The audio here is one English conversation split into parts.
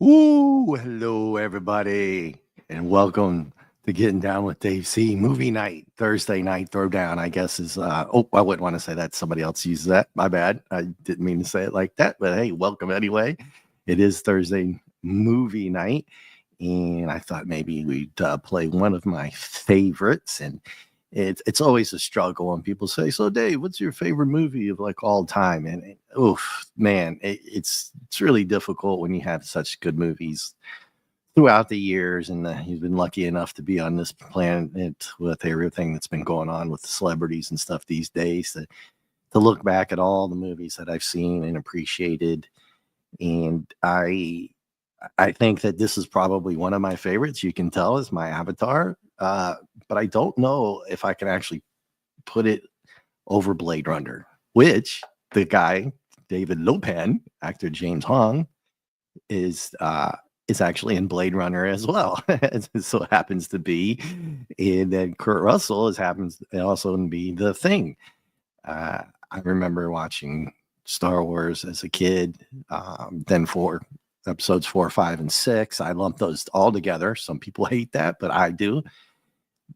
Ooh, hello everybody, and welcome to Getting Down with Dave C. Movie night, Thursday night throwdown. I guess is I wouldn't want to say that. Somebody else uses that. My bad. I didn't mean to say it like that, but hey, welcome anyway. It is Thursday movie night, and I thought maybe we'd play one of my favorites. And it's always a struggle when people say, "So, Dave, what's your favorite movie of like all time?" And oof, man, it's really difficult when you have such good movies throughout the years, and you've been lucky enough to be on this planet with everything that's been going on with the celebrities and stuff these days. To look back at all the movies that I've seen and appreciated, and I think that this is probably one of my favorites. You can tell is my avatar, but I don't know if I can actually put it over Blade Runner, which the guy David Lopan, actor James Hong, is actually in Blade Runner as well. So happens to be, and then Kurt Russell happens also to be the Thing. I remember watching Star Wars as a kid. Then for episodes 4, 5, and 6, I lump those all together. Some people hate that, but I do.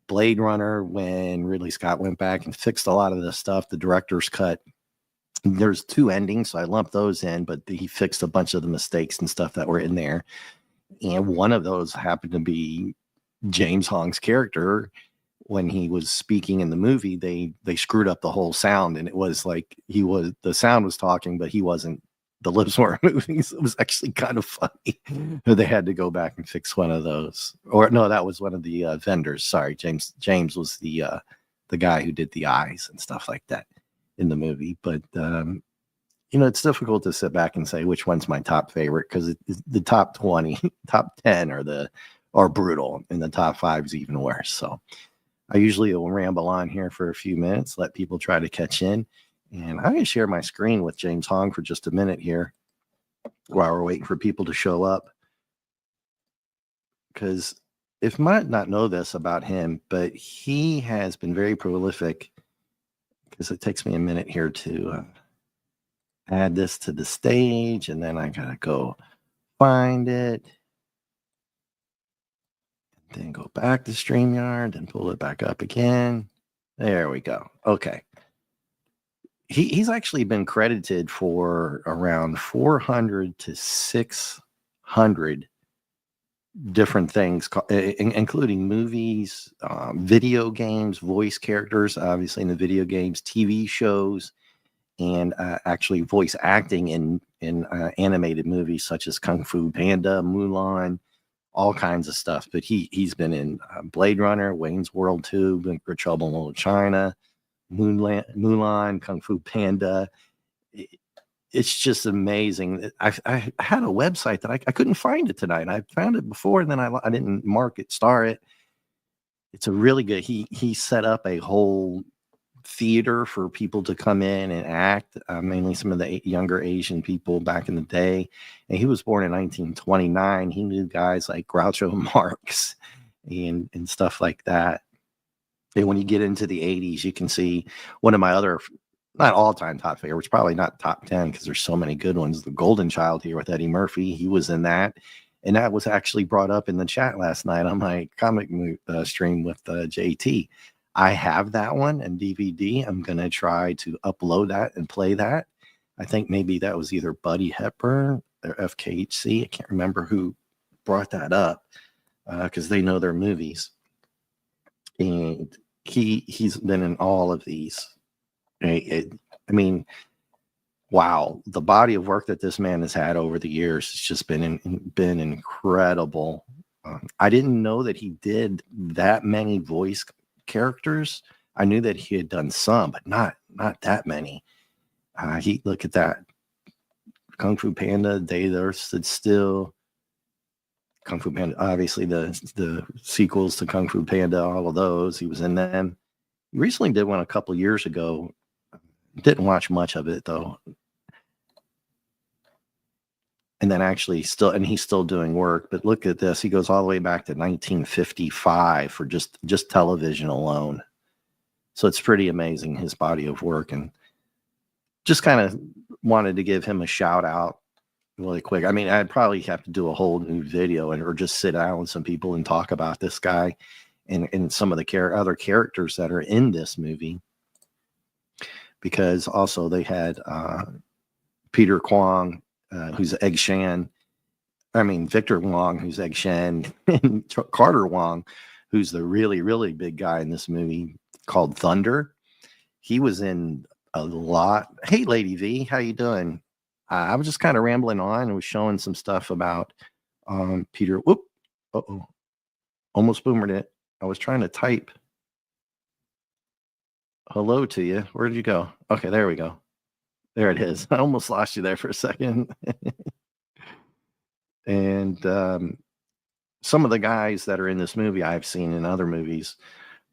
Blade Runner, when Ridley Scott went back and fixed a lot of the stuff, the director's cut. There's 2 endings, so I lumped those in, but he fixed a bunch of the mistakes and stuff that were in there. And one of those happened to be James Hong's character. When he was speaking in the movie, they screwed up the whole sound, and it was like the sound was talking, but he wasn't. The lips weren't moving. So it was actually kind of funny. They had to go back and fix one of those. Or no, that was one of the vendors. Sorry, James was the guy who did the eyes and stuff like that in the movie. But it's difficult to sit back and say which one's my top favorite, because the top 20, top 10 are brutal, and the top 5 is even worse. So I usually will ramble on here for a few minutes, let people try to catch in. And I'm going to share my screen with James Hong for just a minute here while we're waiting for people to show up. Because if you might not know this about him, but he has been very prolific, because it takes me a minute here to add this to the stage, and then I got to go find it. Then go back to StreamYard and pull it back up again. There we go. Okay. He's actually been credited for around 400 to 600 different things, including movies, video games, voice characters, obviously in the video games, TV shows, and actually voice acting in animated movies such as Kung Fu Panda, Mulan, all kinds of stuff. But he's been in Blade Runner, Wayne's World 2, Big Trouble in Little China, Mulan, Kung Fu Panda. It's just amazing. I had a website that I couldn't find it tonight. I found it before, and then I didn't mark it, star it. It's a really good. He set up a whole theater for people to come in and act, mainly some of the younger Asian people back in the day. And he was born in 1929. He knew guys like Groucho Marx and stuff like that. And when you get into the 80s, you can see one of my other, not all-time top favorites, probably not top 10, because there's so many good ones. The Golden Child here with Eddie Murphy, he was in that. And that was actually brought up in the chat last night on my comic stream with JT. I have that one and DVD. I'm going to try to upload that and play that. I think maybe that was either Buddy Hepburn or FKHC. I can't remember who brought that up, because they know their movies. And he's been in all of these. I mean, wow, the body of work that this man has had over the years has just been incredible. I didn't know that he did that many voice characters. I knew that he had done some, but not that many. Look at that. Kung Fu Panda, Day the Earth Stood Still, Kung Fu Panda, obviously the sequels to Kung Fu Panda, all of those, he was in them. He recently did one a couple years ago. Didn't watch much of it though. And then actually he's still doing work. But look at this. He goes all the way back to 1955 for just television alone. So it's pretty amazing, his body of work. And just kind of wanted to give him a shout out really quick. I mean, I'd probably have to do a whole new video or just sit down with some people and talk about this guy and some of the other characters that are in this movie, because also they had Peter Kwong, who's Egg Shan. I mean, Victor Wong, who's Egg Shan, and Carter Wong, who's the really, really big guy in this movie called Thunder. He was in a lot. Hey, Lady V, how you doing? I was just kind of rambling on and was showing some stuff about Peter. Whoop. Uh-oh. Almost boomered it. I was trying to type hello to you. Where did you go? Okay, there we go. There it is. I almost lost you there for a second. And some of the guys that are in this movie I've seen in other movies,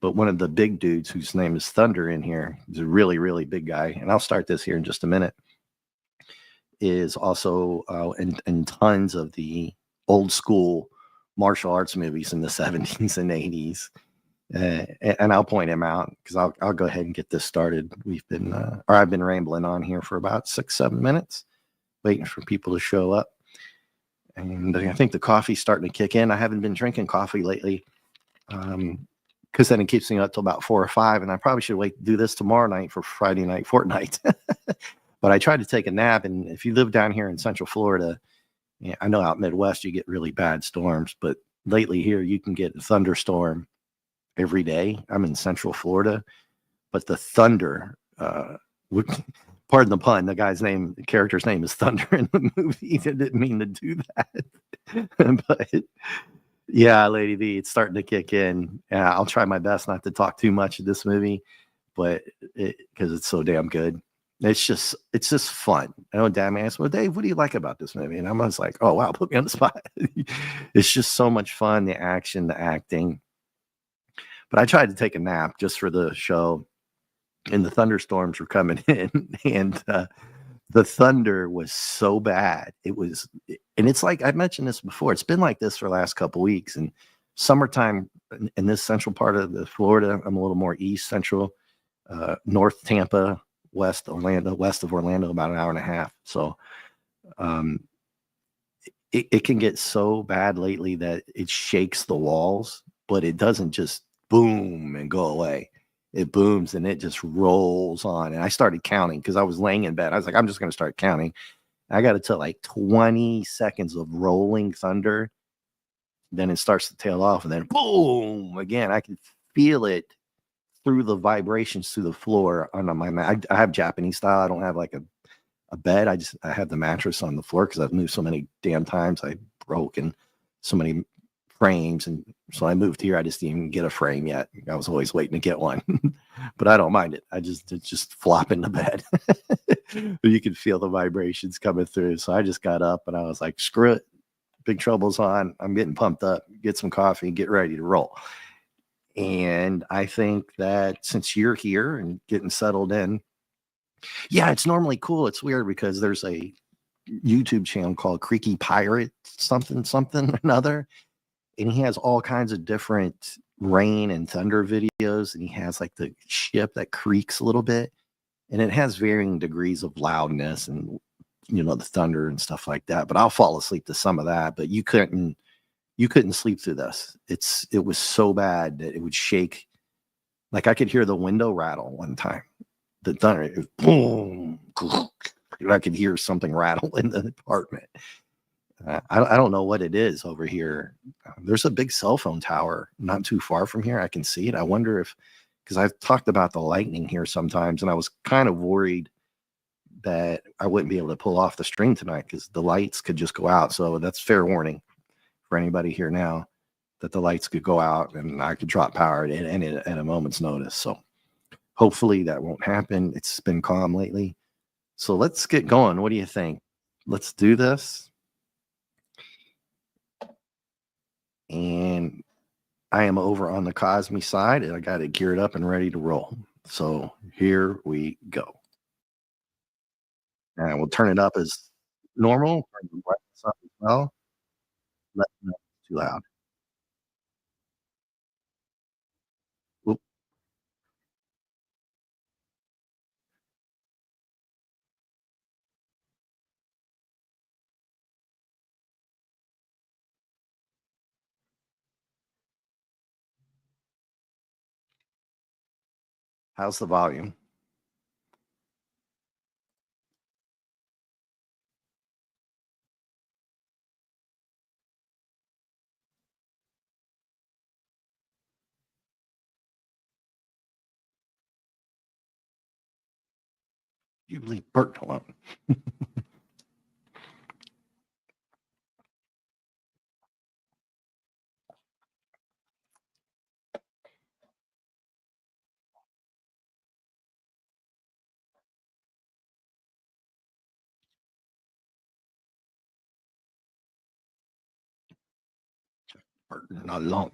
but one of the big dudes whose name is Thunder in here, he's a really, really big guy. And I'll start this here in just a minute. Is also in tons of the old school martial arts movies in the 70s and 80s. And I'll point him out because I'll go ahead and get this started. We've been, or I've been rambling on here for about 6-7 minutes, waiting for people to show up. And I think the coffee's starting to kick in. I haven't been drinking coffee lately because then it keeps me up till about 4 or 5. And I probably should wait to do this tomorrow night for Friday night Fortnite. But I tried to take a nap. And if you live down here in Central Florida, yeah, I know out Midwest you get really bad storms, but lately here you can get a thunderstorm every day. I'm in Central Florida, but the thunder, pardon the pun, the character's name is Thunder in the movie. I didn't mean to do that. But yeah, Lady V, it's starting to kick in. I'll try my best not to talk too much of this movie, but because it's so damn good. It's just fun. I know Dad asked, well, Dave, what do you like about this movie? And I was like, oh wow, put me on the spot. It's just so much fun, the action, the acting. But I tried to take a nap just for the show, and the thunderstorms were coming in, and the thunder was so bad. And it's like I mentioned this before. It's been like this for the last couple weeks. And summertime in this central part of the Florida, I'm a little more east central, North Tampa, west of Orlando, about an hour and a half. So um, it can get so bad lately that it shakes the walls, but it doesn't just boom and go away. It booms and it just rolls on. And I started counting because I was laying in bed. I was like, I'm just going to start counting. I got it to like 20 seconds of rolling thunder. Then it starts to tail off and then boom again. I can feel it through the vibrations through the floor on my mat. I have Japanese style. I don't have like a bed. I have the mattress on the floor because I've moved so many damn times. I broke and so many frames, and so I moved here. I just didn't even get a frame yet. I was always waiting to get one, but I don't mind it. It's just flop in the bed. You can feel the vibrations coming through. So I just got up and I was like, screw it. Big Trouble's on. I'm getting pumped up. Get some coffee and get ready to roll. And I think that since you're here and getting settled in, yeah, it's normally cool. It's weird because there's a YouTube channel called Creaky Pirate something another, and he has all kinds of different rain and thunder videos, and he has like the ship that creaks a little bit, and it has varying degrees of loudness and the thunder and stuff like that. But I'll fall asleep to some of that, but you couldn't sleep through this. It was so bad that it would shake. Like I could hear the window rattle one time. The thunder, it was boom. I could hear something rattle in the apartment. I don't know what it is over here. There's a big cell phone tower not too far from here. I can see it. I wonder because I've talked about the lightning here sometimes, and I was kind of worried that I wouldn't be able to pull off the stream tonight because the lights could just go out. So that's fair warning for anybody here now that the lights could go out and I could drop power at a moment's notice. So hopefully that won't happen. It's been calm lately. So let's get going. What do you think? Let's do this. And I am over on the Cosme side and I got it geared up and ready to roll. So here we go. And we'll turn it up as normal. Turn the brightness up as well. Let me know if it's too loud. Oop. How's the volume? You leave Bert alone. Bert not alone.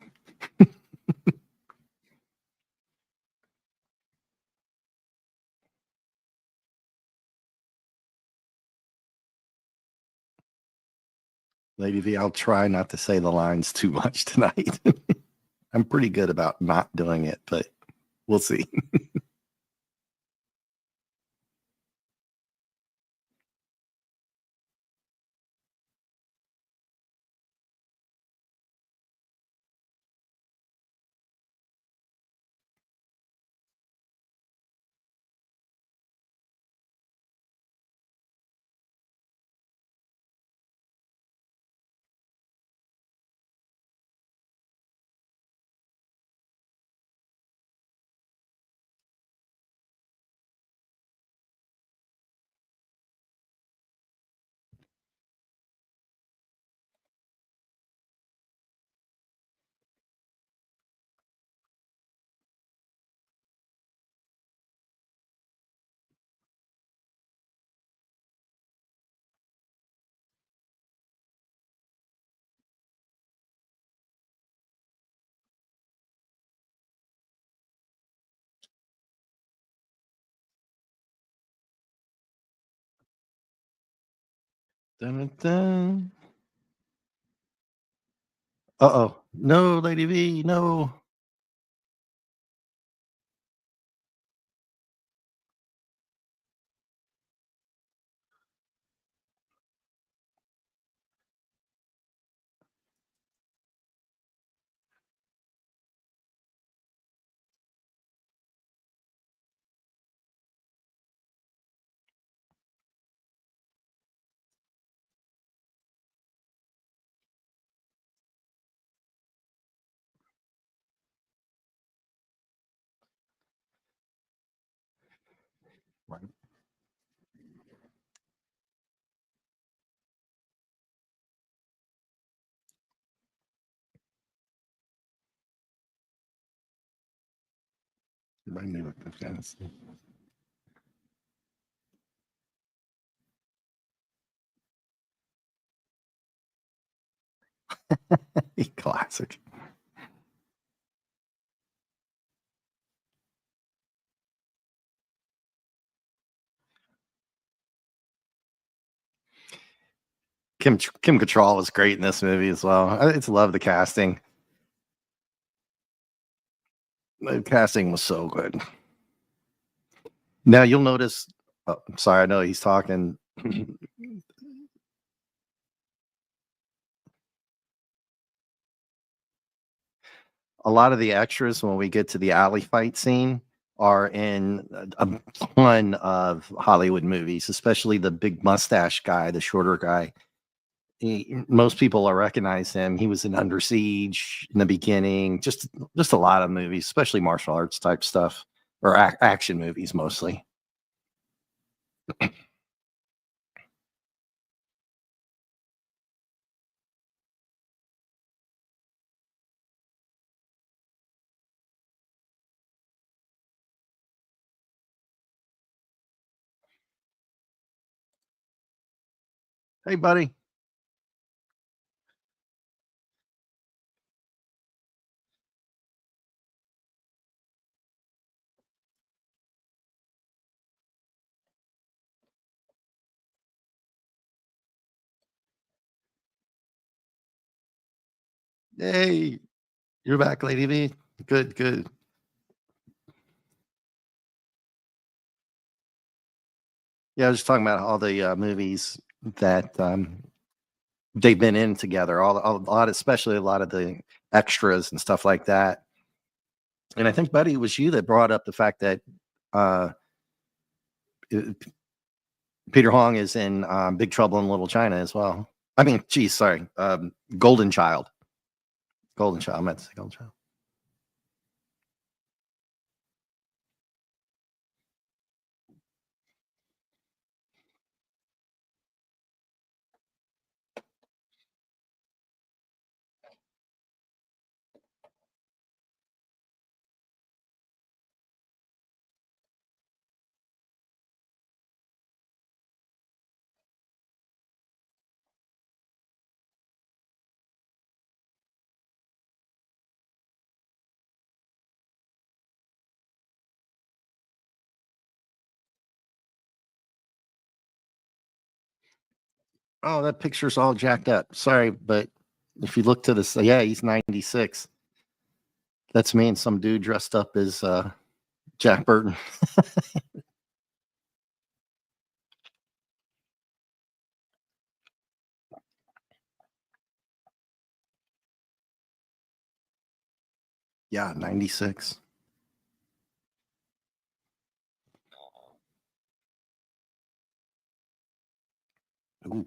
Lady V, I'll try not to say the lines too much tonight. I'm pretty good about not doing it, but we'll see. Dun, dun, dun. Uh-oh. No, Lady V, no. Right. Remind me what the fantasy. Classic. Kim Cattrall was great in this movie as well. I just love the casting. The casting was so good. Now you'll notice. Oh, sorry, I know he's talking. A lot of the extras when we get to the alley fight scene are in a ton of Hollywood movies, especially the big mustache guy, the shorter guy. Most people will recognize him. He was in Under Siege in the beginning. Just a lot of movies, especially martial arts type stuff or action movies mostly. Hey, buddy. Hey, you're back, Lady V. Good, good. Yeah, I was just talking about all the movies that they've been in together. A lot, especially a lot of the extras and stuff like that. And I think, Buddy, it was you that brought up the fact that uh, Peter Hong is in Big Trouble in Little China as well. I mean, geez, sorry, Golden Child. Golden Child. I meant to say Golden Child. Oh, that picture's all jacked up. Sorry, but if you look to this, yeah, he's 96. That's me and some dude dressed up as Jack Burton. Yeah, 96. Ooh.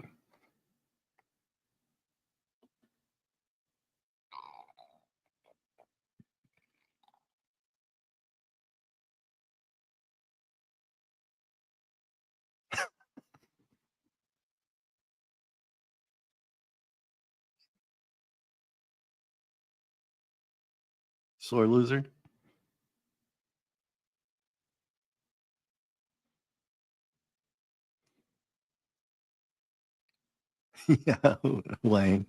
Sore loser. Yeah, Wayne.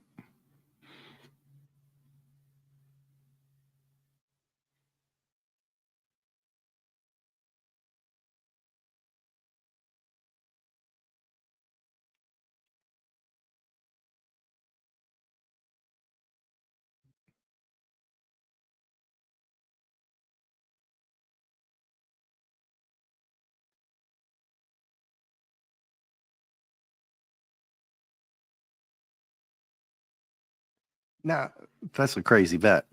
Now, that's a crazy bet.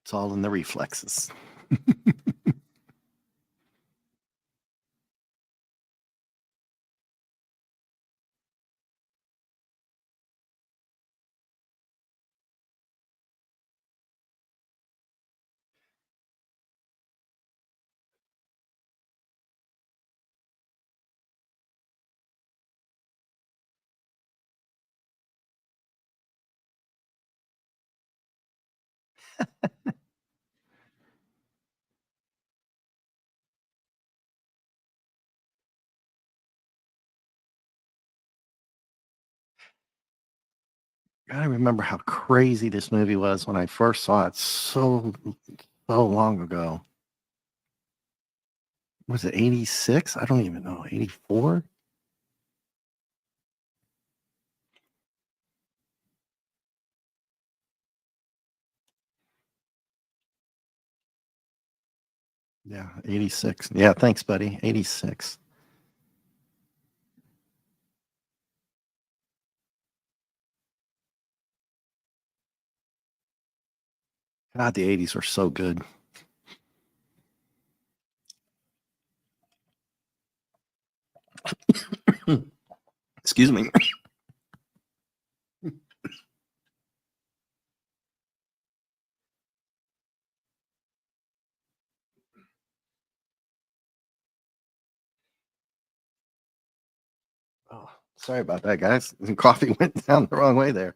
It's all in the reflexes. I remember how crazy this movie was when I first saw it so long ago. Was it 86? I don't even know. 84? Yeah, 86. Yeah, thanks, buddy. 86. God, the 80s were so good. Excuse me. Oh, sorry about that, guys. The coffee went down the wrong way there.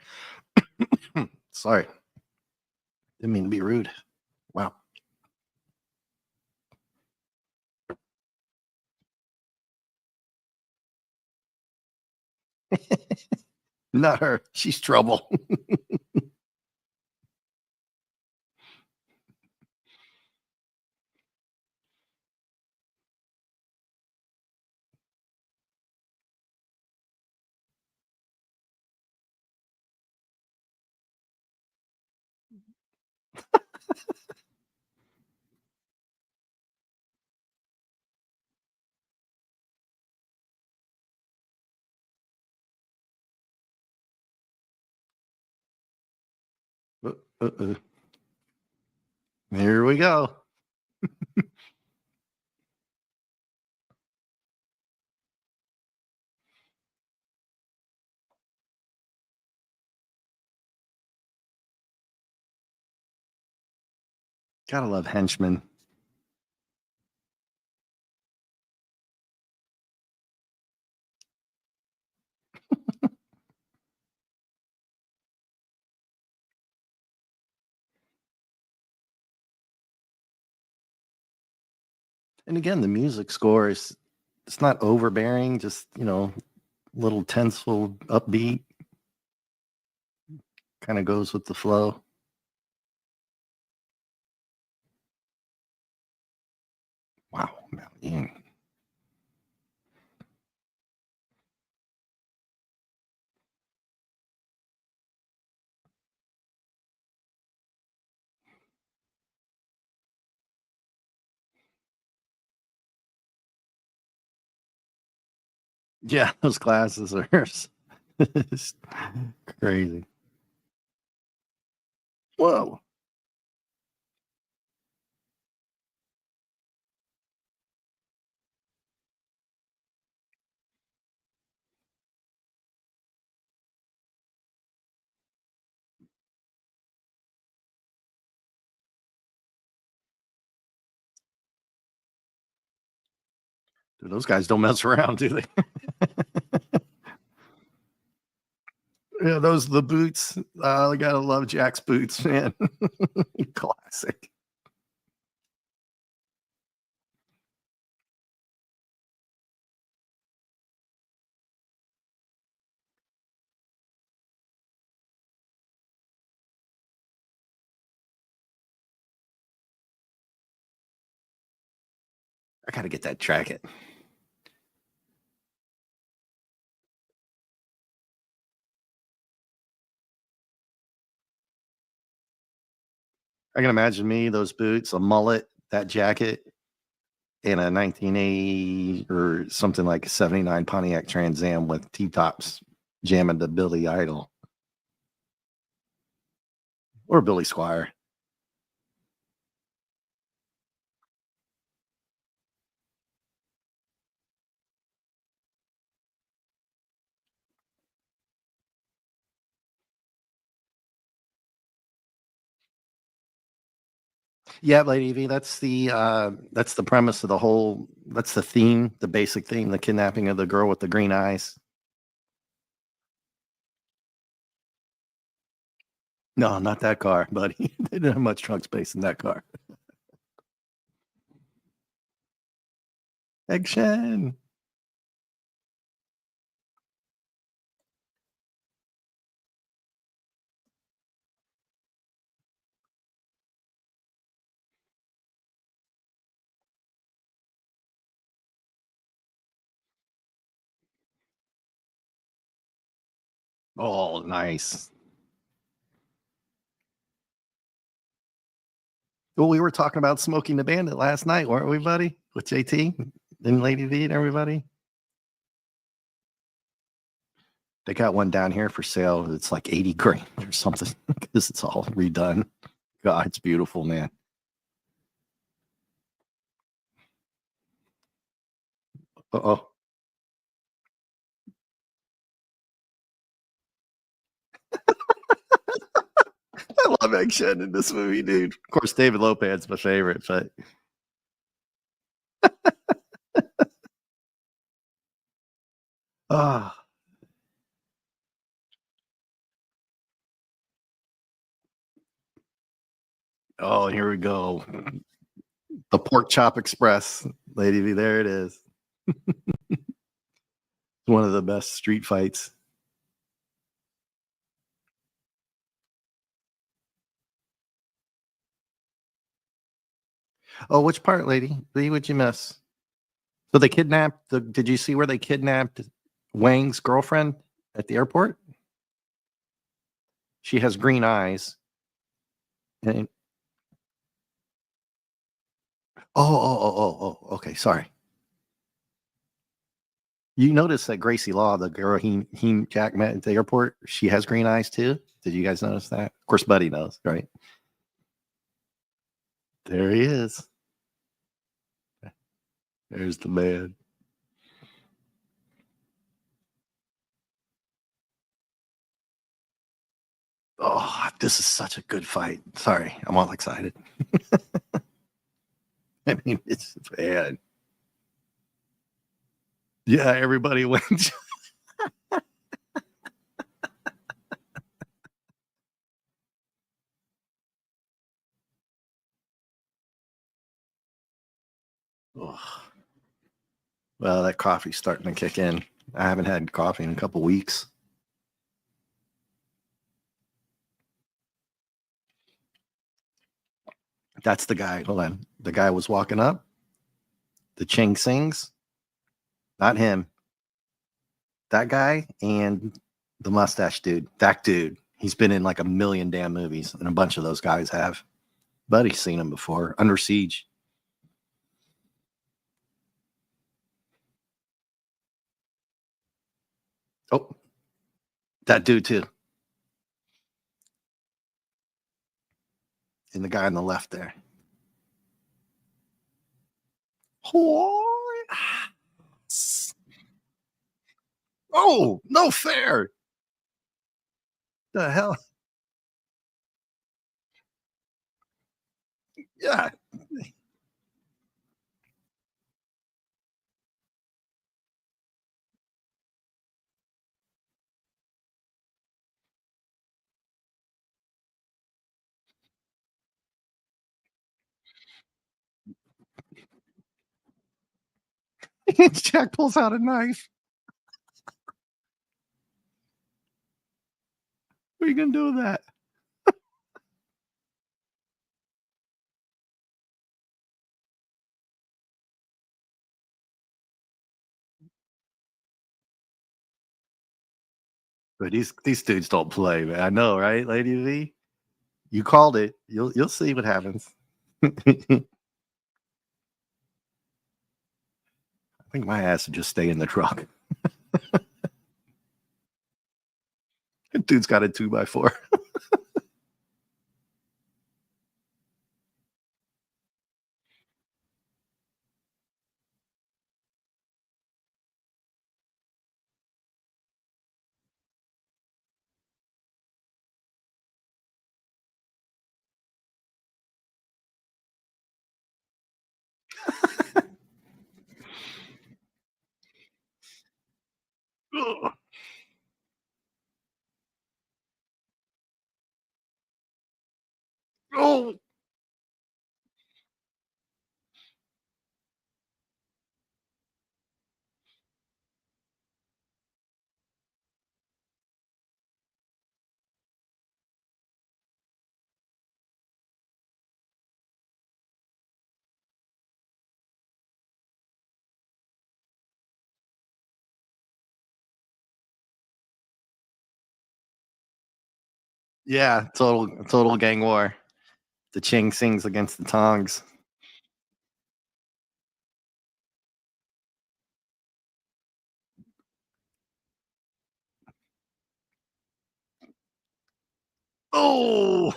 Sorry. Didn't mean to be rude. Wow. Not her. She's trouble. Uh, uh, uh. Here we go. Gotta love henchmen. And again, the music score is it's not overbearing, just little tenseful, upbeat, kind of goes with the flow. Wow, man. Yeah, those glasses are it's crazy. Whoa. Dude, those guys don't mess around, do they? Yeah, those the boots. I gotta love Jack's boots, man. Classic. I gotta get that jacket. I can imagine me, those boots, a mullet, that jacket, in a 1980 or something like a 79 Pontiac Trans Am with T-tops jamming to Billy Idol or Billy Squire. Yeah, Lady V, that's the premise of the whole that's the theme, the basic theme, the kidnapping of the girl with the green eyes. No, not that car, buddy. They didn't have much trunk space in that car. Action. Oh, nice. Well, we were talking about Smoking the Bandit last night, weren't we, buddy? With JT and Lady V and everybody. They got one down here for sale. It's like 80 grand or something because it's all redone. God, it's beautiful, man. Oh, I love action in this movie, dude. Of course, David Lopez my favorite, but ah, oh, here we go. The Pork Chop Express, Lady V. There it is. One of the best street fights. Oh, which part, Lady V? Would you miss? So they kidnapped the. Did you see where they kidnapped Wang's girlfriend at the airport? She has green eyes. And oh, okay. Sorry. You notice that Gracie Law, the girl he Jack met at the airport, she has green eyes too. Did you guys notice that? Of course, Buddy knows, right? There he is. There's the man. Oh, this is such a good fight. Sorry, I'm all excited. I mean, it's bad. Yeah, everybody wins. Oh, well, that coffee's starting to kick in. I haven't had coffee in a couple weeks. That's the guy. Hold on. The guy was walking up. The Ching Sings. Not him. That guy and the mustache dude. That dude. He's been in like a million damn movies, and a bunch of those guys have. Buddy's seen him before. Under Siege. Oh, that dude too. And the guy on the left there. Oh, no fair. The hell? Yeah. Jack pulls out a knife. What are you going to do with that? But these dudes don't play, man. I know, right, Lady V? You called it. You'll see what happens. I think my ass would just stay in the truck. Dude's got a 2x4. Oh, yeah, total gang war. The Ching Sings against the Tongs. Oh,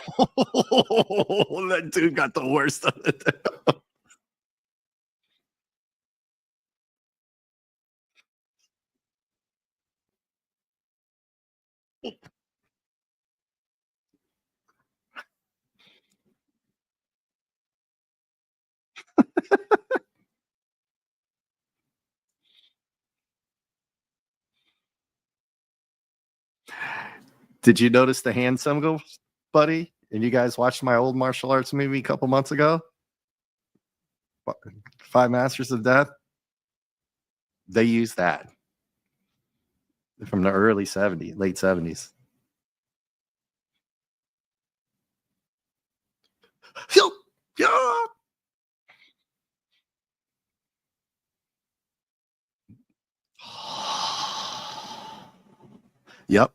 that dude got the worst of it. Did you notice the hand symbols, buddy? And you guys watched my old martial arts movie a couple months ago? Five Masters of Death? They used that from the early 70s, late 70s. Yep.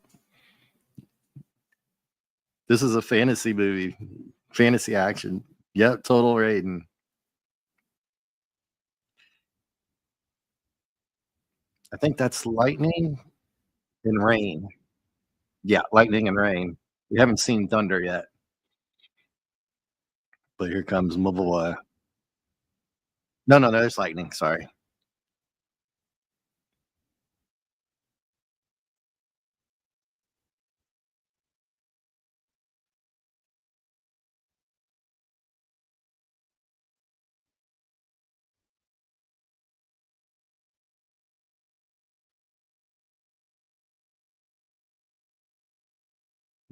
This is a fantasy movie, fantasy action. Yep, total Raiden. I think that's lightning and rain. Yeah, lightning and rain. We haven't seen thunder yet, but here comes my boy. No, no, no, there's lightning. Sorry.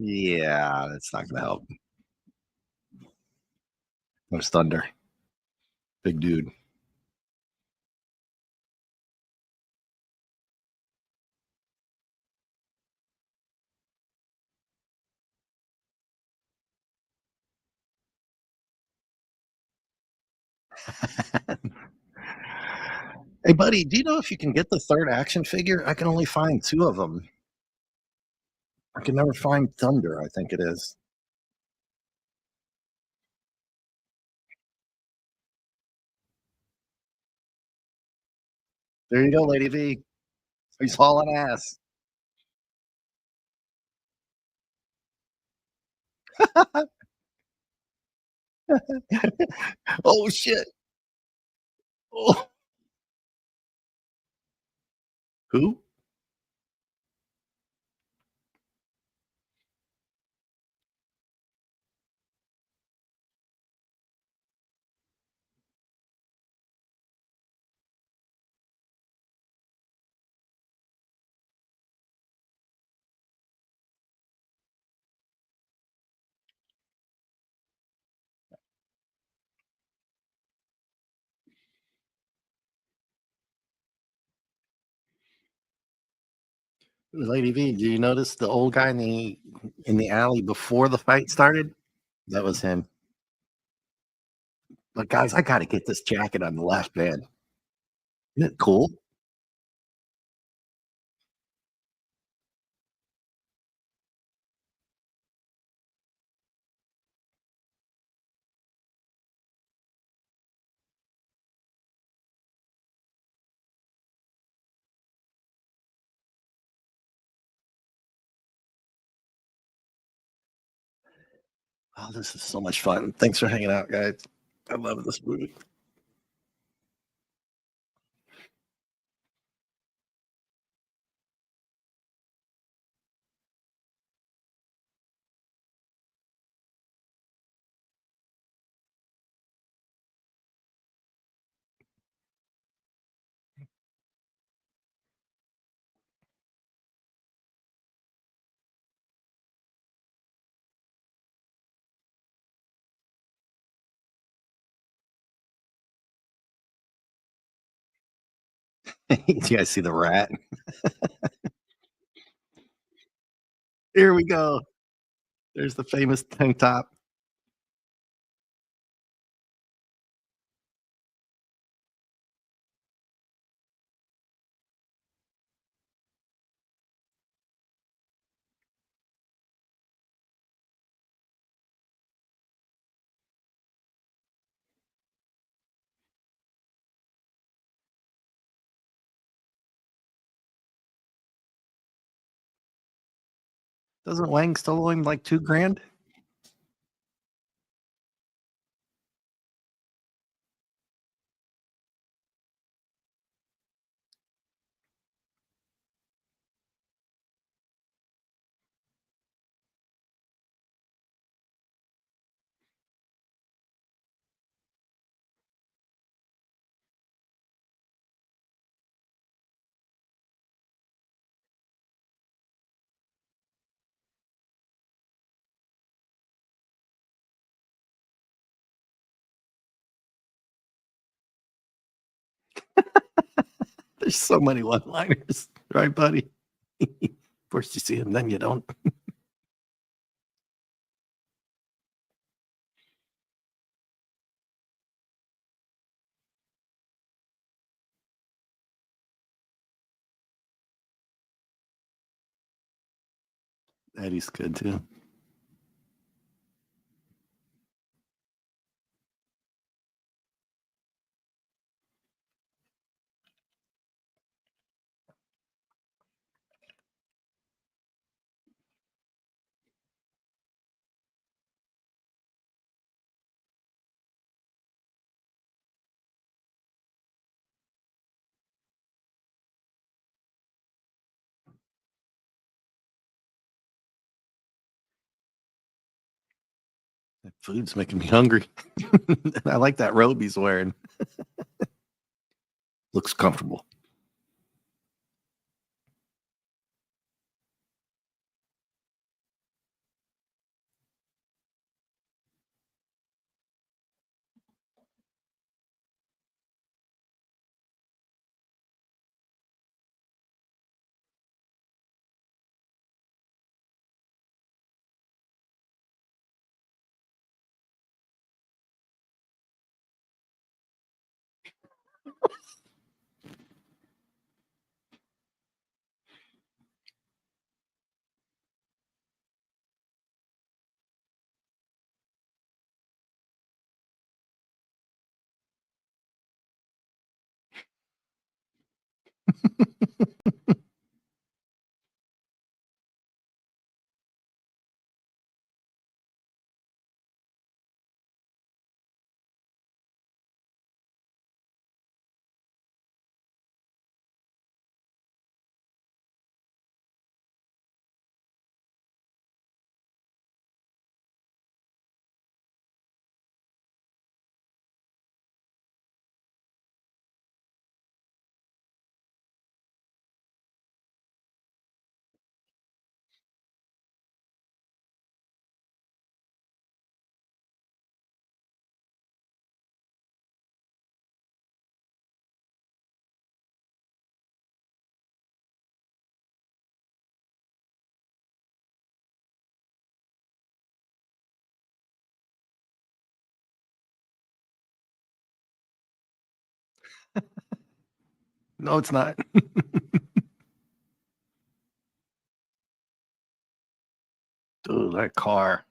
Yeah, that's not gonna help. There's thunder. Big dude. Hey, buddy, do you know if you can get the third action figure? I can only find 2 of them. I can never find Thunder, I think it is. There you go, Lady V. He's hauling ass. Oh, shit. Oh. Who? Lady V, do you notice the old guy in the alley before the fight started? That was him. But guys, I gotta get this jacket on the left, man. Isn't it cool? Oh, this is so much fun. Thanks for hanging out, guys. I love this movie. You guys see the rat? Here we go. There's the famous tank top. Doesn't Wang still owe him like 2 grand? There's so many one-liners, right, buddy? First you see him, then you don't. Eddie's good too. Food's making me hungry. I like that robe he's wearing. Looks comfortable. No, it's not. Dude, that car.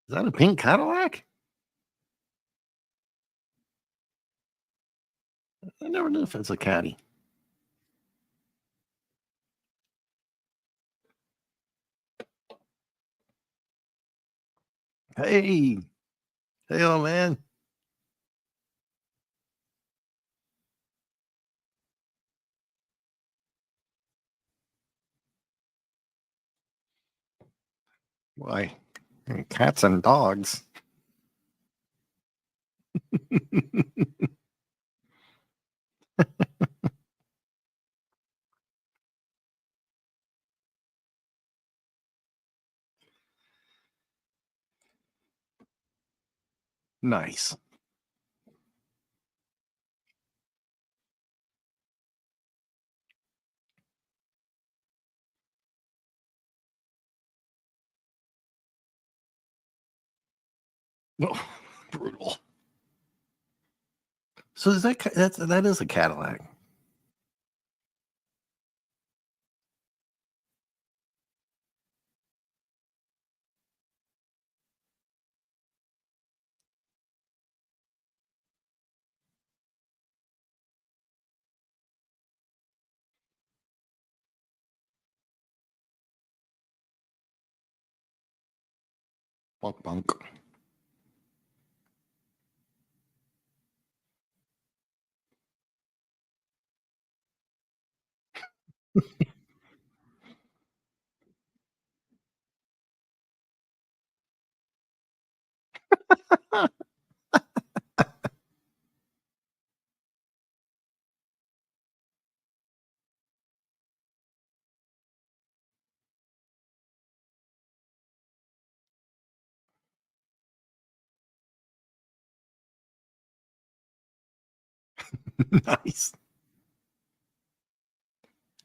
Is that a pink Cadillac? I never knew if it's a caddy. Hey, hey, oh man. Why? Cats and dogs. Nice. Oh, brutal. So is that is a Cadillac? Bunk bunk. Nice.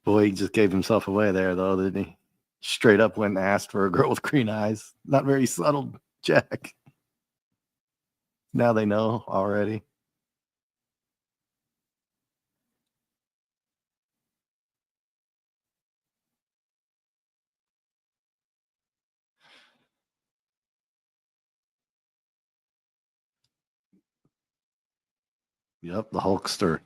Boy, he just gave himself away there, though, didn't he? Straight up went and asked for a girl with green eyes. Not very subtle, Jack. Now they know already. Yep, the Hulkster.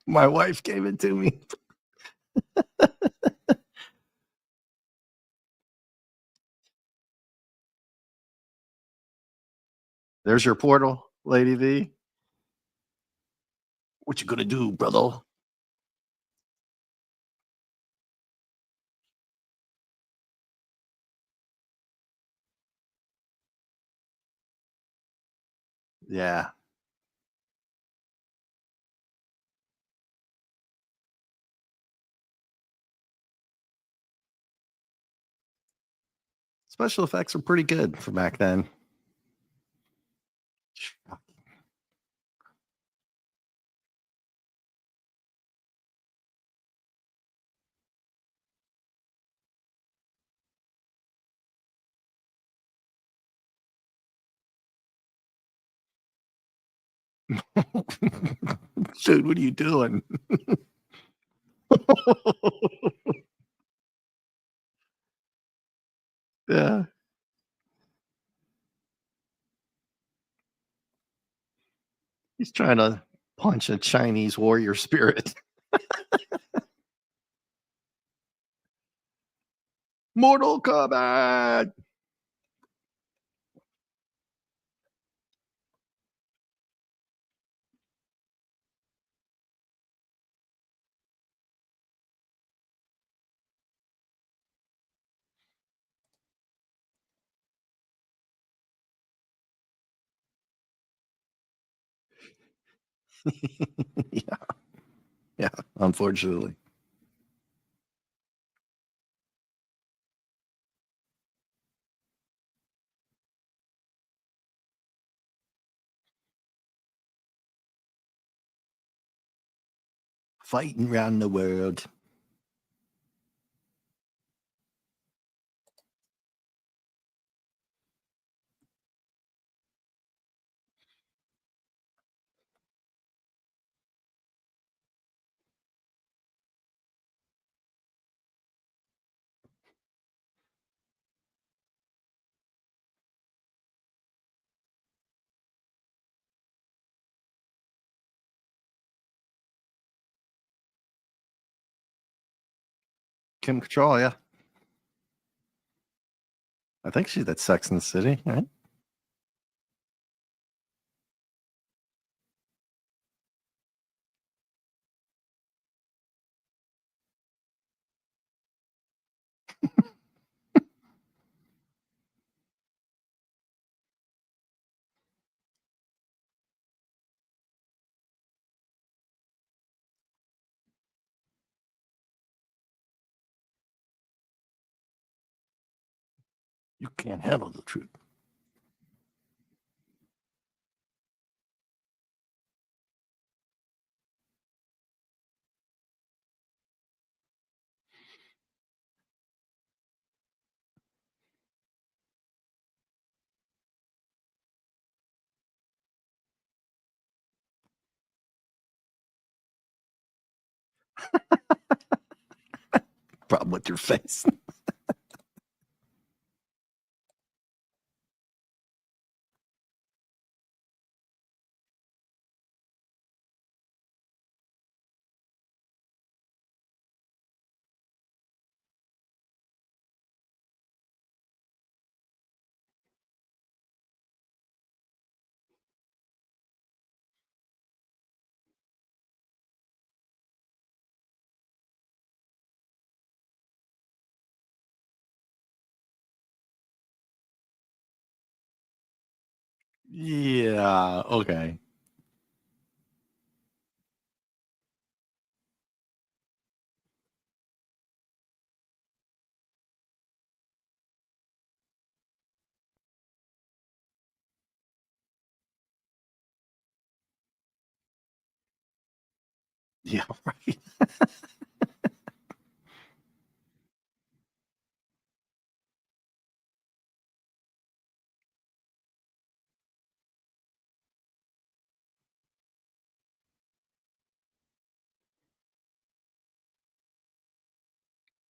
My wife gave it to me. There's your portal, Lady V. What you gonna do, brother? Yeah. Special effects are pretty good for back then. Dude, what are you doing? Yeah. He's trying to punch a Chinese warrior spirit. Mortal Kombat. Yeah, yeah, unfortunately. Fighting around the world. Kim Cattrall, yeah. I think she's that Sex in the City, right? You can't handle the truth. Problem with your face. Yeah. Okay. Yeah. Right.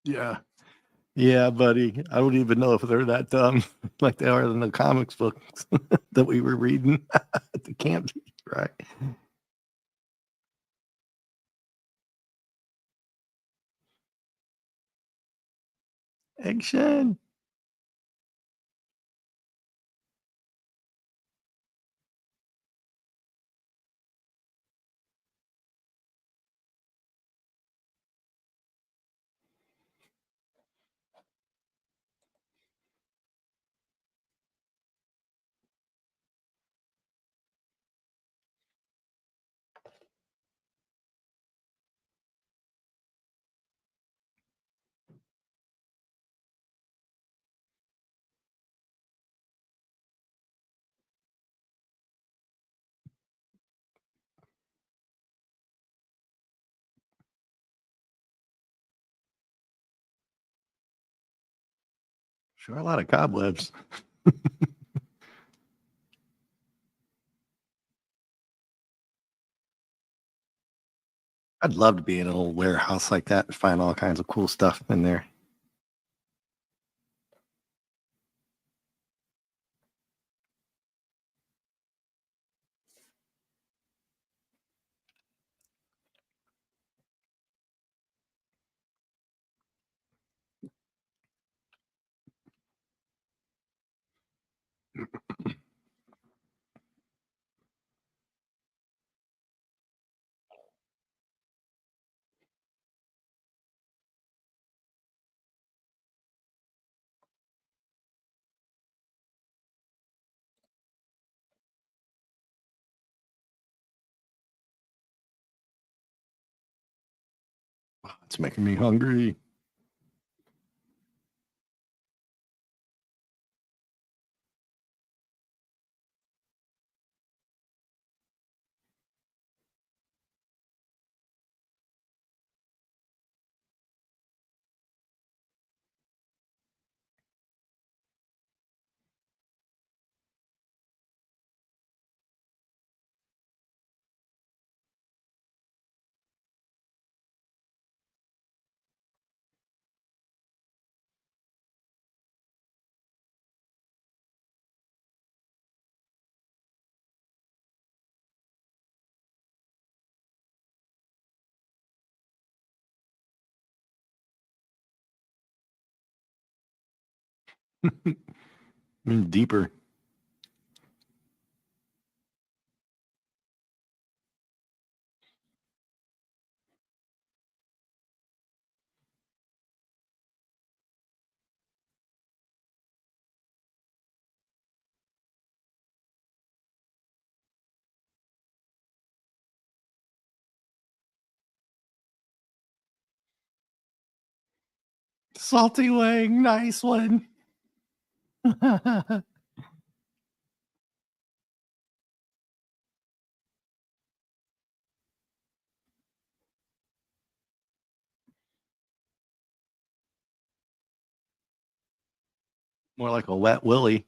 Yeah. Yeah, buddy. I don't even know if they're that dumb like they are in the comics books that we were reading. They can't be, right? Action. Sure, a lot of cobwebs. I'd love to be in a little warehouse like that and find all kinds of cool stuff in there. It's making me hungry. Deeper. Salty wing, nice one. More like a wet willy.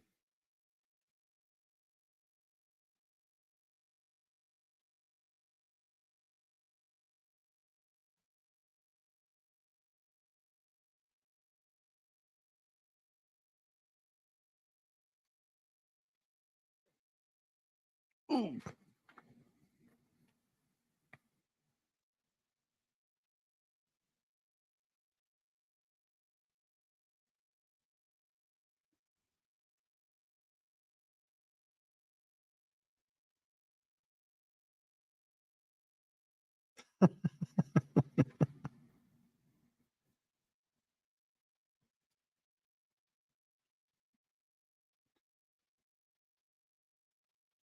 Ooh.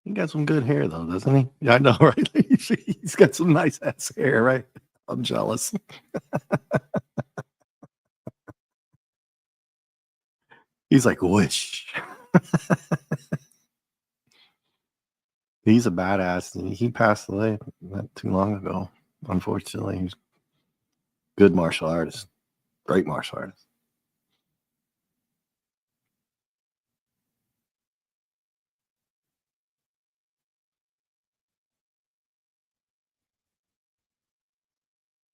He got some good hair though, doesn't he? Yeah, I know, right? He's got some nice ass hair, right? I'm jealous. He's like, wish. He's a badass. He passed away not too long ago. Unfortunately, he's a good martial artist, great martial artist.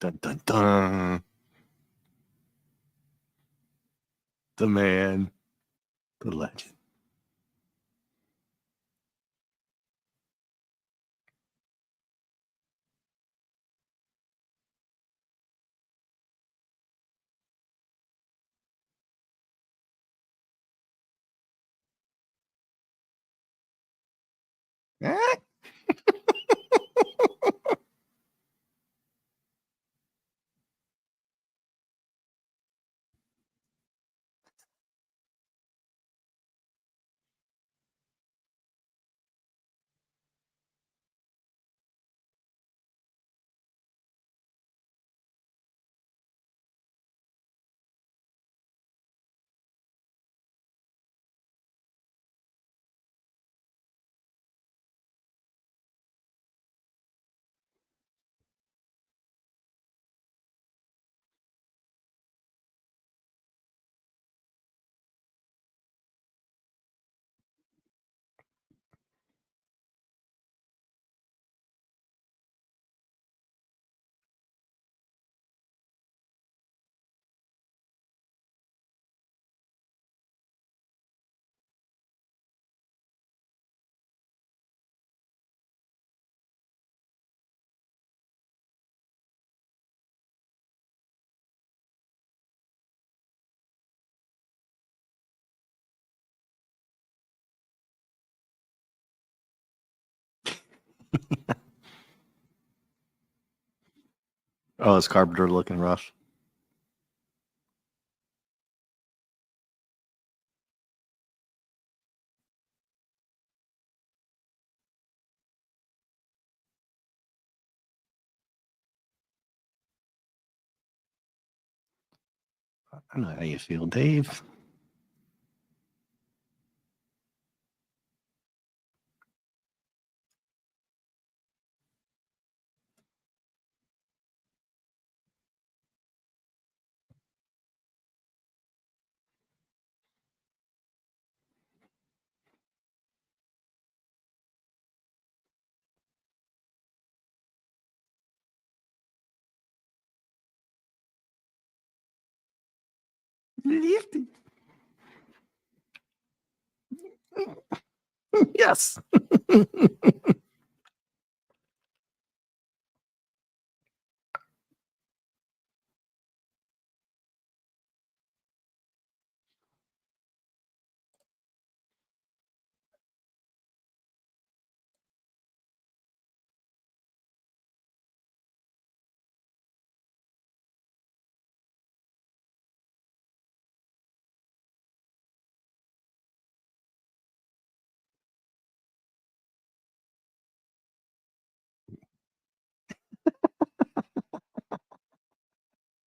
Dun dun dun. The man, the legend. Eh? Oh, is Carpenter looking rough? I know how you feel, Dave. Yes.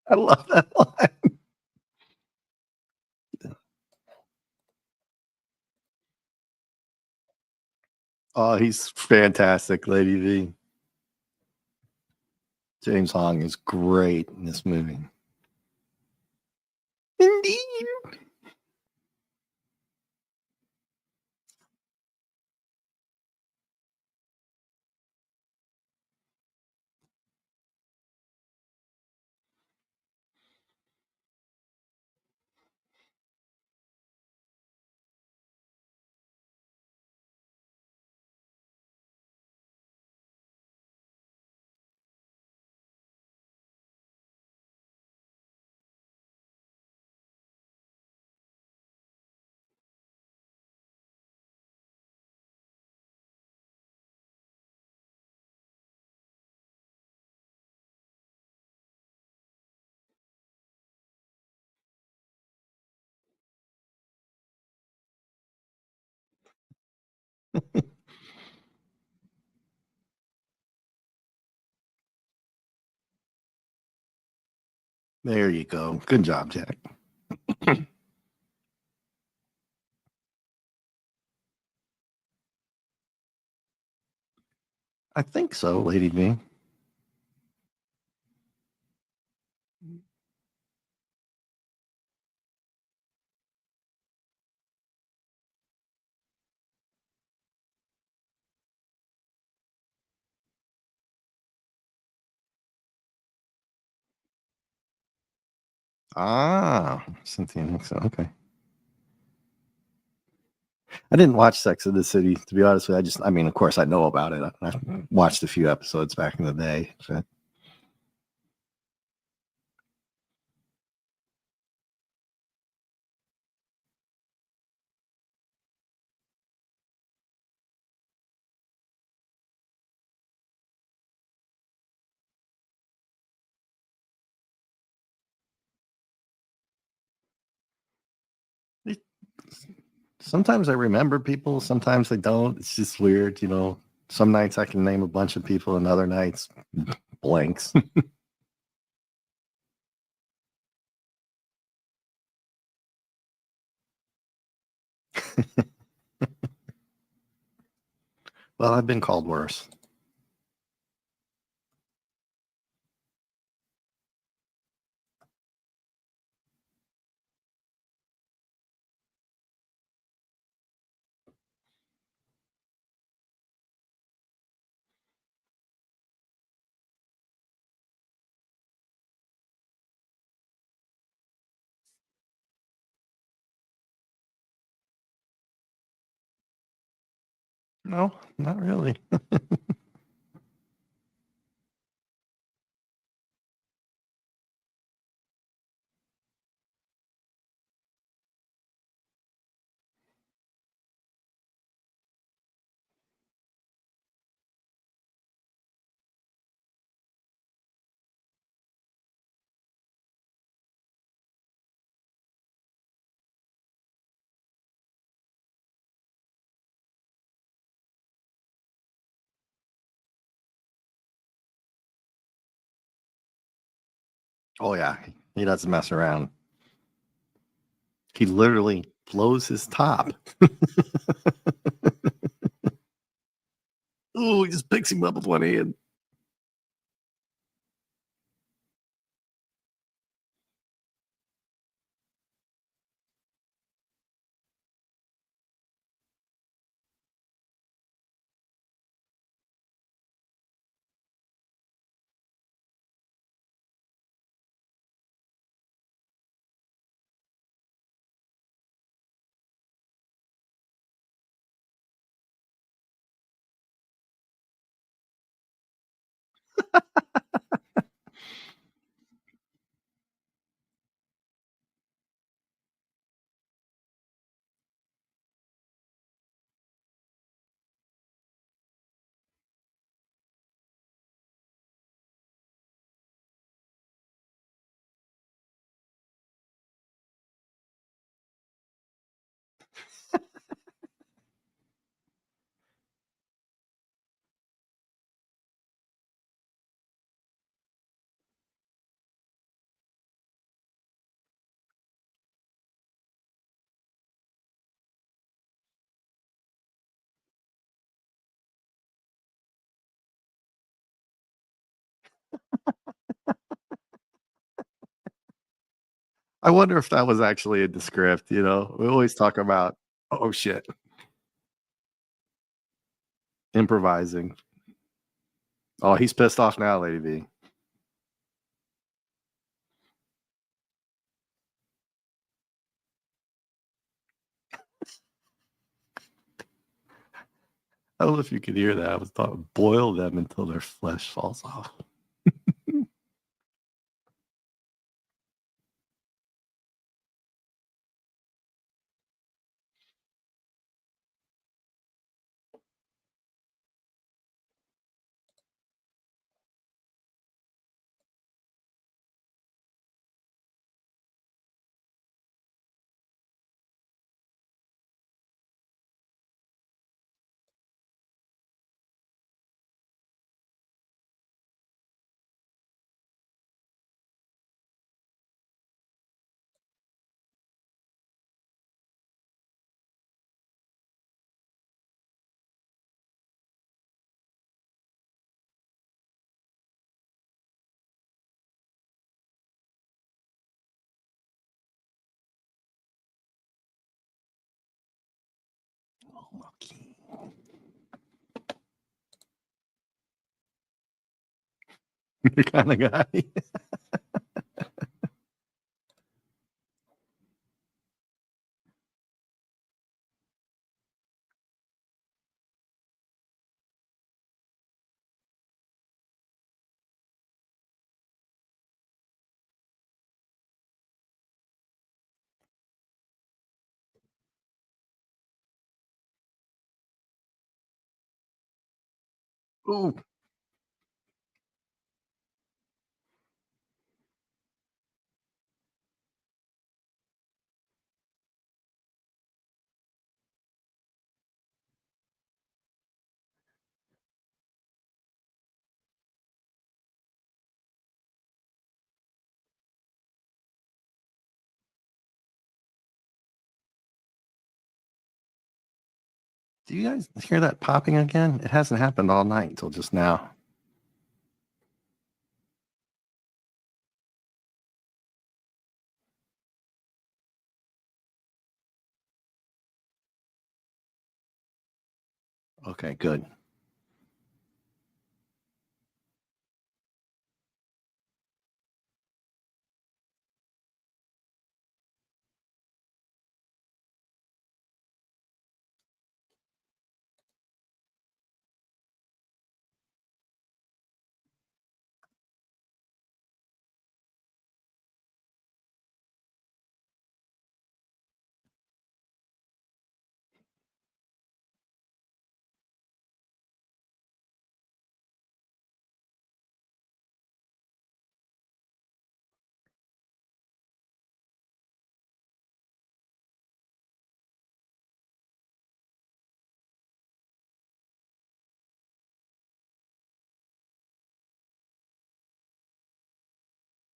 I love that line. Oh, he's fantastic, Lady V. James Hong is great in this movie. Indeed. There you go. Good job, Jack. I think so, Lady V. Ah, Cynthia Nixon. Okay. I didn't watch Sex of the City, to be honest with you. I mean, of course, I know about it. I watched a few episodes back in the day. So. Sometimes I remember people, sometimes I don't. It's just weird, you know. Some nights I can name a bunch of people, and other nights blanks. Well, I've been called worse. No, not really. Oh yeah, he doesn't mess around. He literally blows his top. Oh, he just picks him up with one hand. I wonder if that was actually in the script, you know? We always talk about, oh shit, improvising. Oh, he's pissed off now, Lady B. I don't know if you could hear that. I was talking boil them until their flesh falls off. Oh, okay. The kind of guy. Ooh. Do you guys hear that popping again? It hasn't happened all night until just now. Okay, good.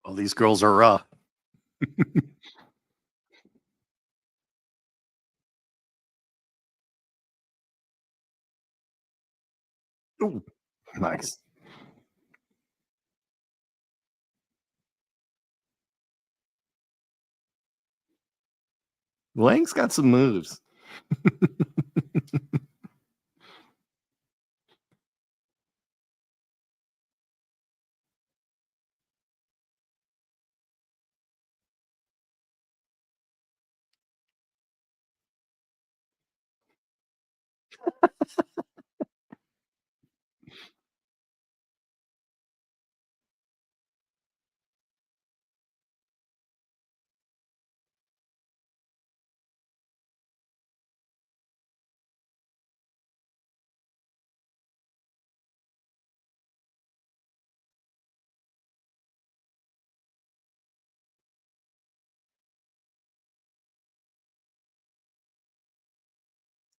Oh, these girls are rough. Ooh, nice. Lang's got some moves.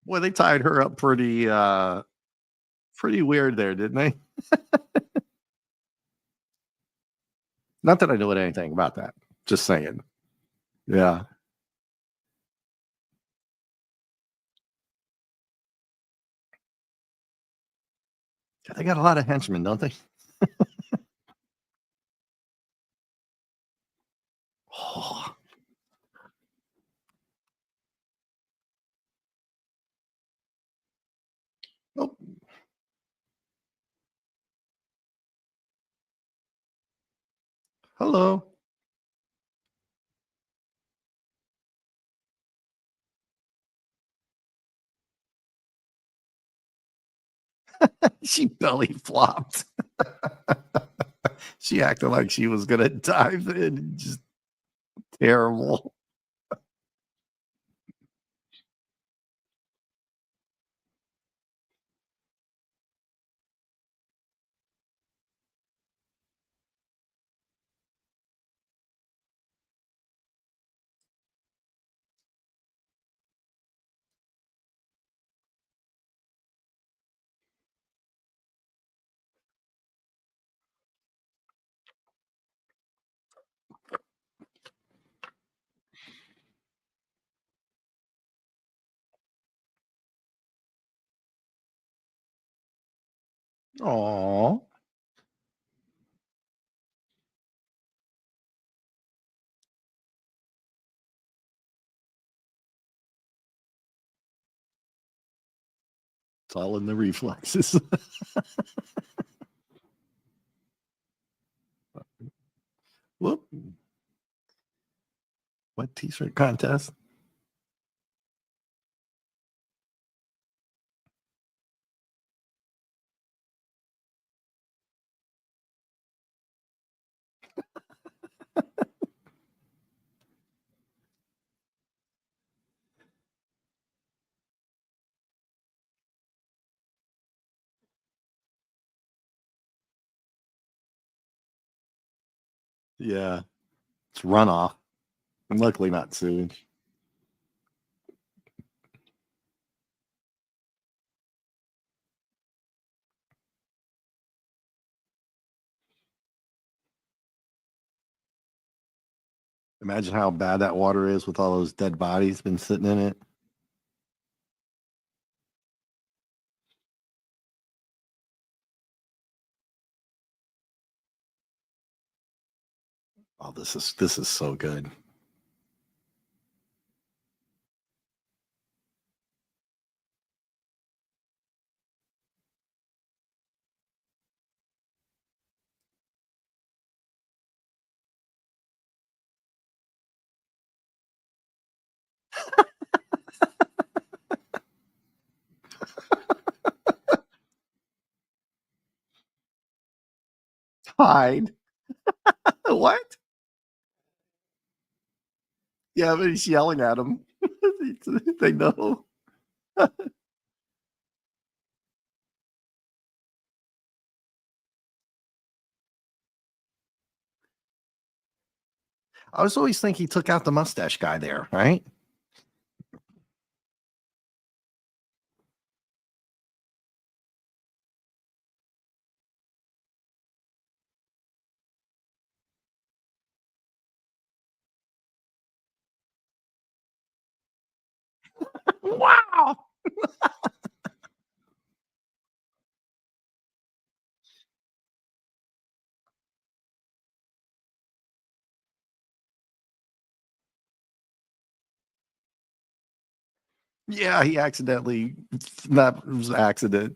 Well, they tied her up pretty weird there, didn't they? Not that I know anything about that. Just saying. Yeah. Yeah, they got a lot of henchmen, don't they? Oh, oh, hello. She belly flopped. She acted like she was gonna dive in. Just terrible. Oh, it's all in the reflexes. Whoop. What t-shirt contest? Yeah, it's runoff. And luckily not sewage. Imagine how bad that water is with all those dead bodies been sitting in it. Oh, this is so good. Hide. What? Yeah, but he's yelling at him. They know. I was always think he took out the mustache guy there, right? Wow. Yeah, he accidentally that was an accident.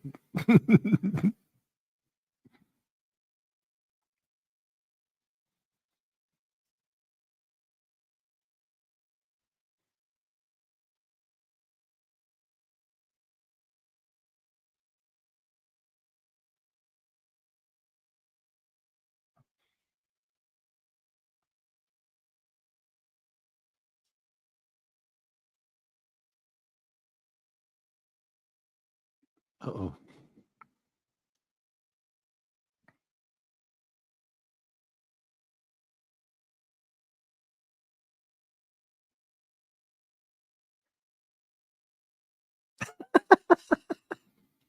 Uh-oh.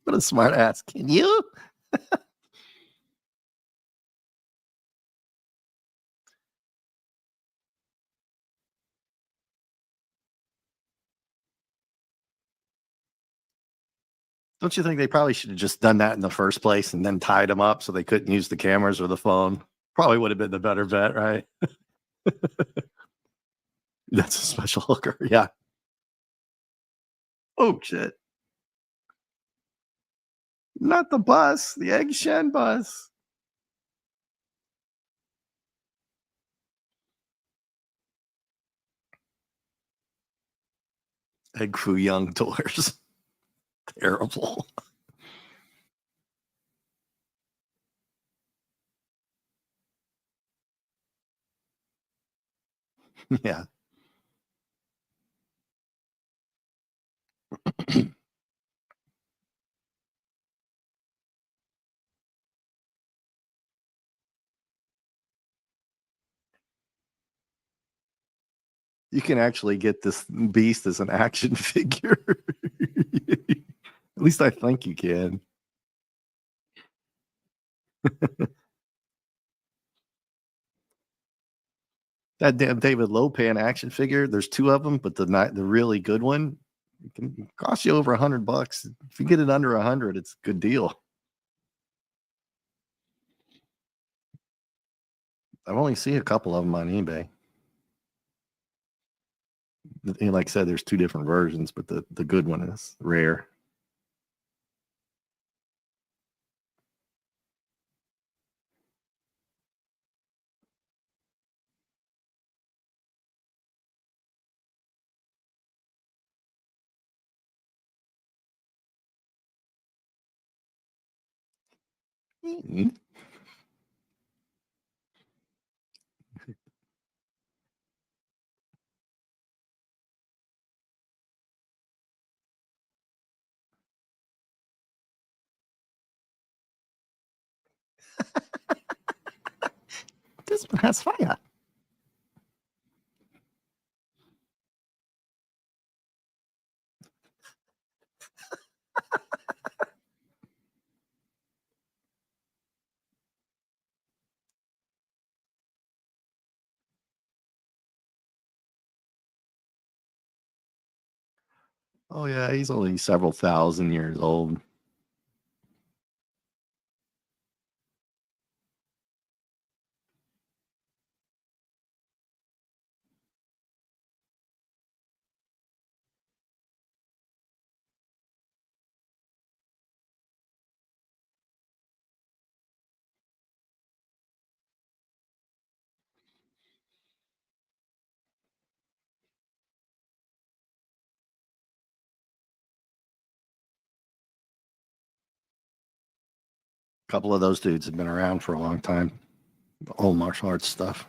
What a smart ass. Can you? Don't you think they probably should have just done that in the first place and then tied them up so they couldn't use the cameras or the phone? Probably would have been the better bet, right? That's a special hooker. Yeah. Oh shit. Not the bus, the Egg Shen bus. Egg Foo Young tours. Terrible. Yeah. You can actually get this beast as an action figure. At least I think you can. That damn David Lopan action figure, there's 2 of them, but the really good one, it can cost you over $100. If you get it under 100, it's a good deal. I've only seen a couple of them on eBay. And like I said, there's 2 different versions, but the good one is rare. Mm, this one has fire. Oh, yeah, he's only several thousand years old. A couple of those dudes have been around for a long time. The old martial arts stuff.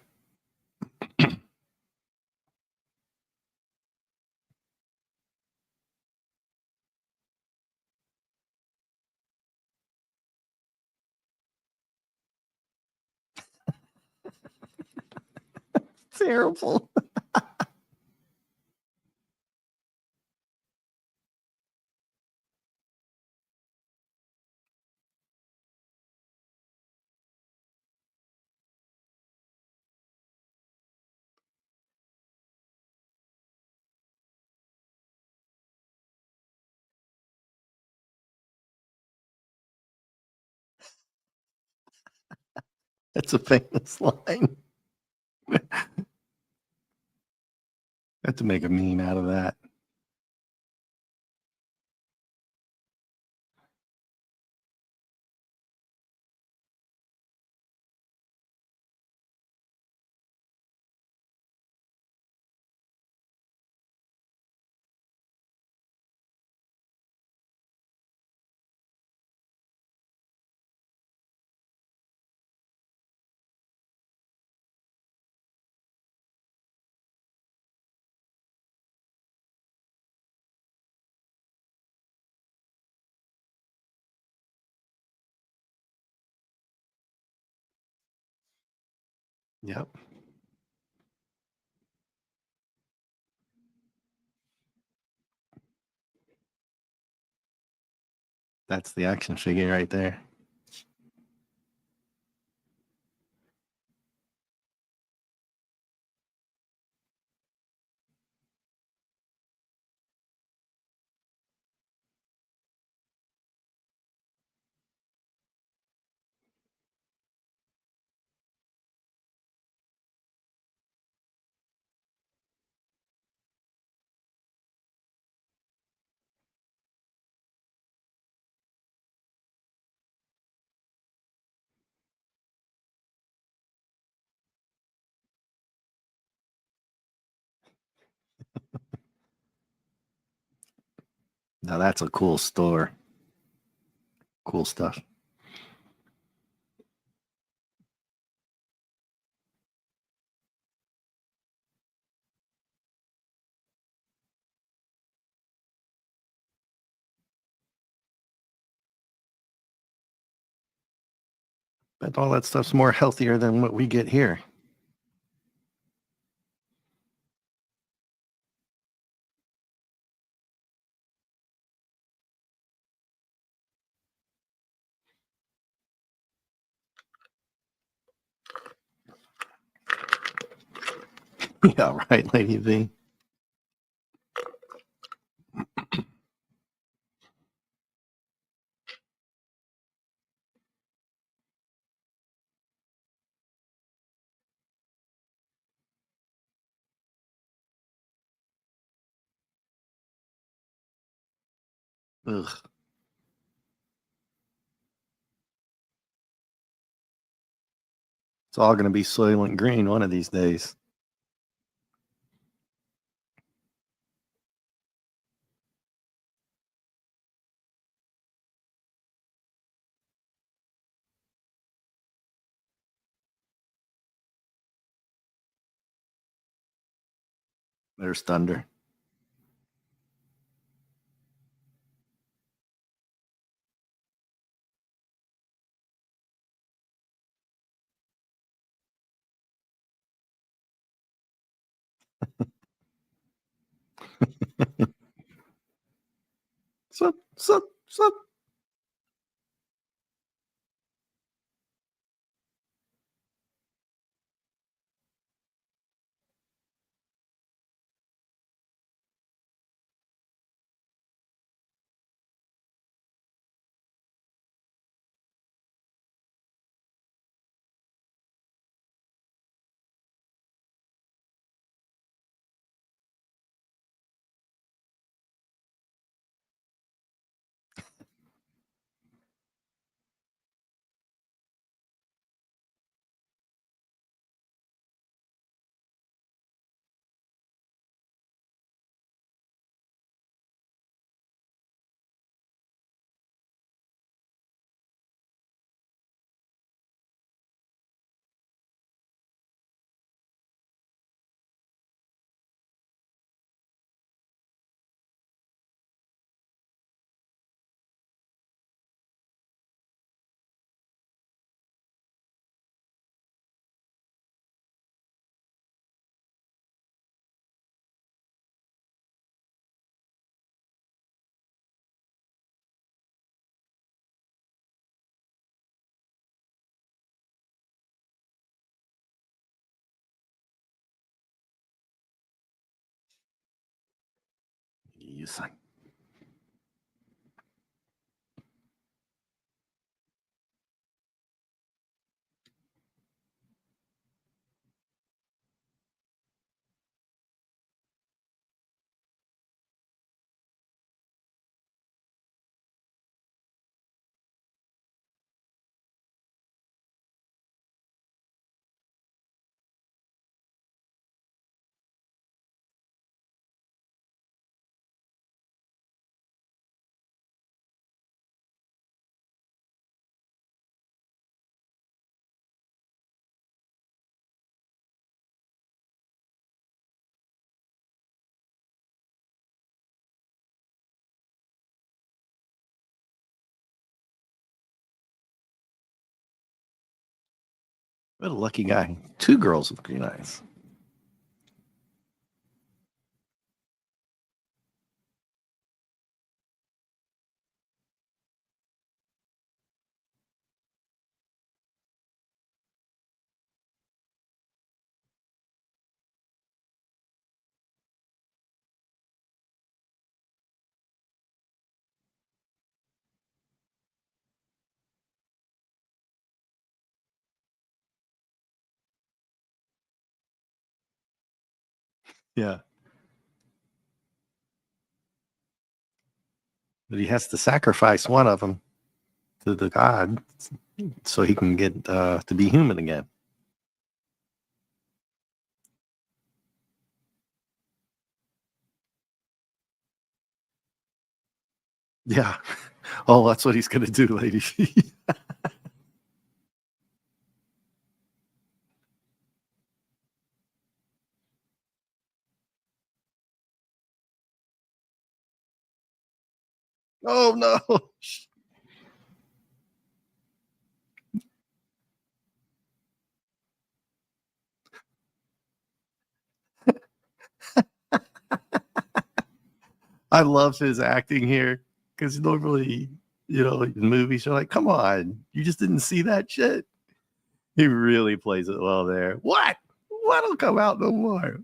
Terrible. That's a famous line. I have to make a meme out of that. Yep. That's the action figure right there. Now that's a cool store. Cool stuff. But all that stuff's more healthier than what we get here. Yeah, right, Lady V. Ugh. It's all going to be Soylent Green one of these days. There's Thunder. Sup, sup, sup. Yes. What a lucky guy. Two girls with green eyes. Yeah. But he has to sacrifice one of them to the god so he can get to be human again. Yeah. Oh, that's what he's going to do, lady. Oh, no. I love his acting here because normally, in movies, you're like, come on, you just didn't see that shit. He really plays it well there. What? What'll come out no more?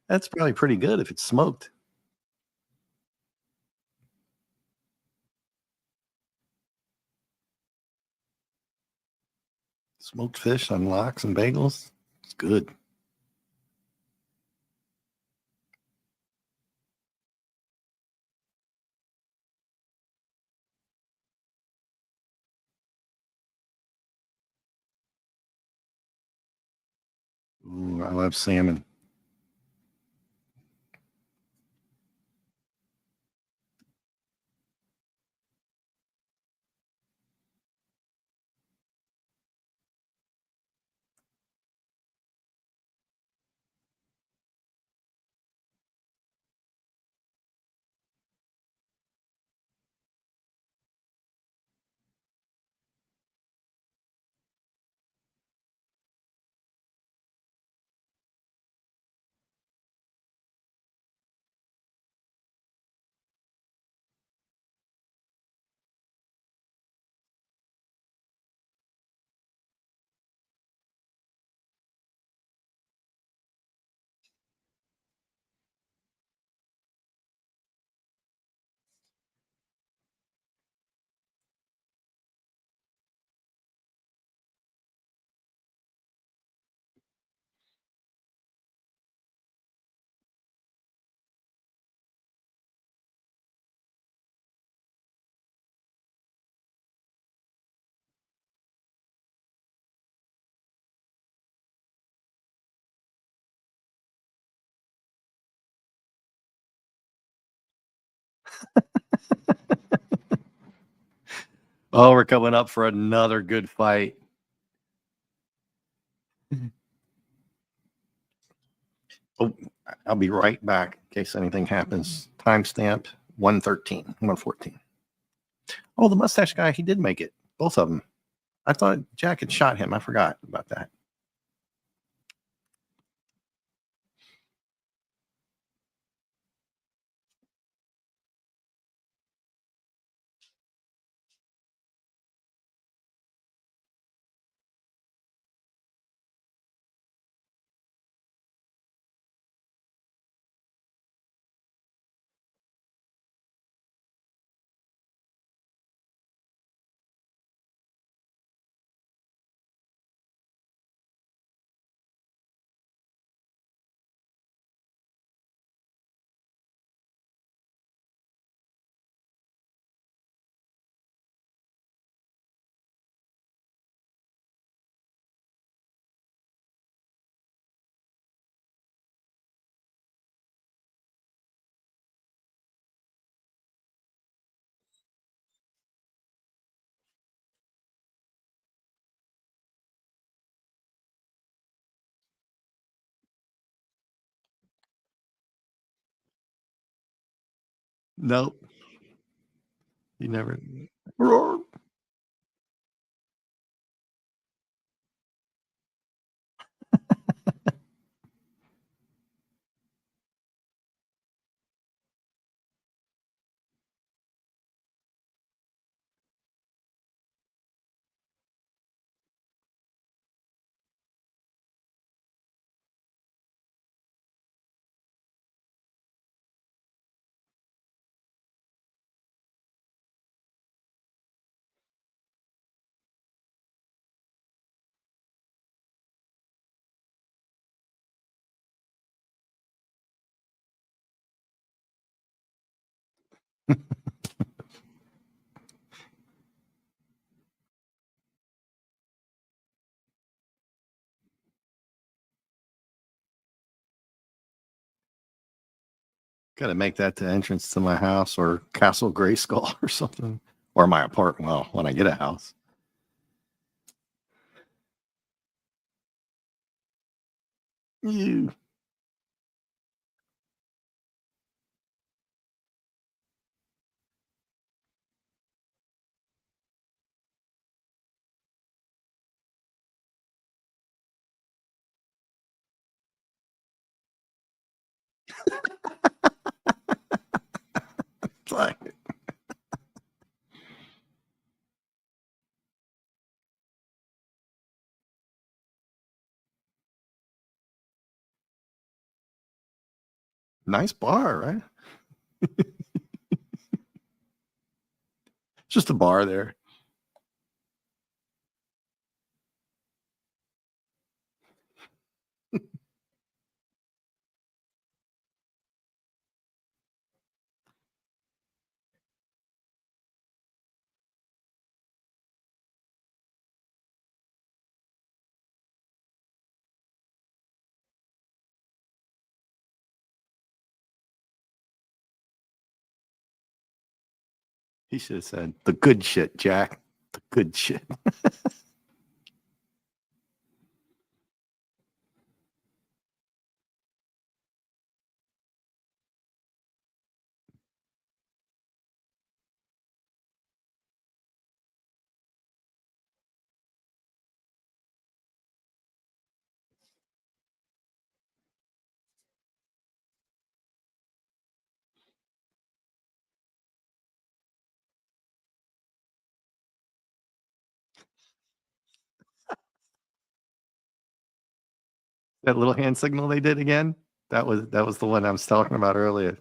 That's probably pretty good if it's smoked. Smoked fish on lox and bagels. It's good. Ooh, I love salmon. Oh, we're coming up for another good fight. Oh, I'll be right back in case anything happens. Timestamp 113, 114. Oh, the mustache guy, he did make it. Both of them. I thought Jack had shot him. I forgot about that. Nope. You never. Got to make that the entrance to my house or Castle Grayskull or something, or my apartment. Well, when I get a house. You. It's like, nice bar, right? Just a bar there. He should have said the good shit, Jack. The good shit. That little hand signal they did again. That was the one I was talking about earlier.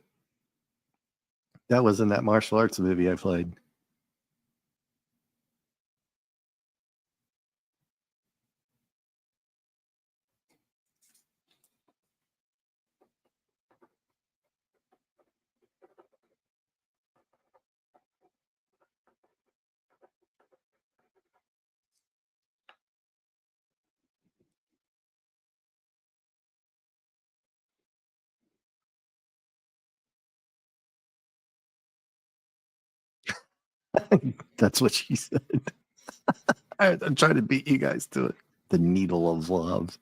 That was in that martial arts movie I played. That's what she said. I'm trying to beat you guys to it. The needle of love.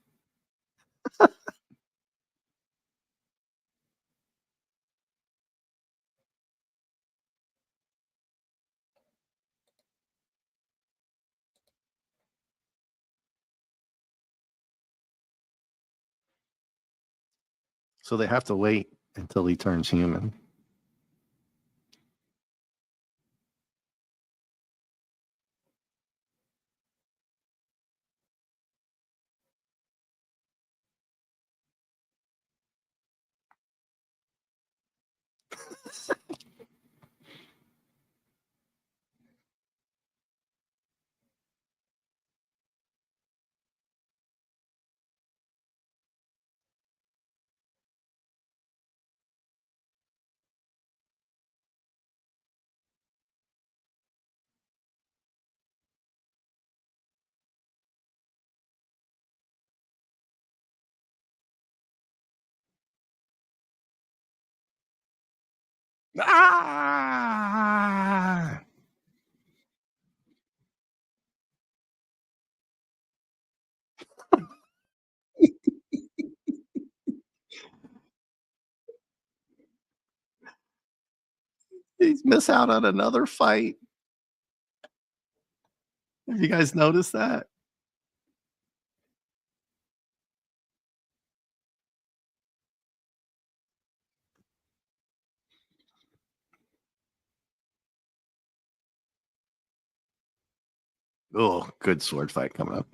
So they have to wait until he turns human. Ah! He's miss out on another fight. Have you guys noticed that? Oh, good sword fight coming up.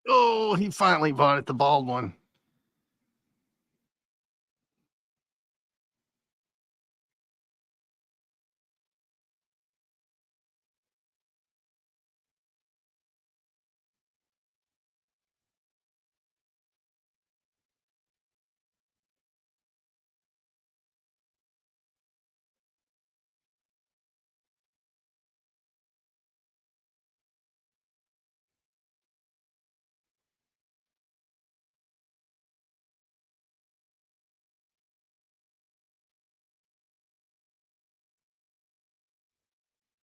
Oh, he finally bought it, the bald one.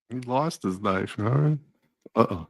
He lost his knife. All right. Uh-oh.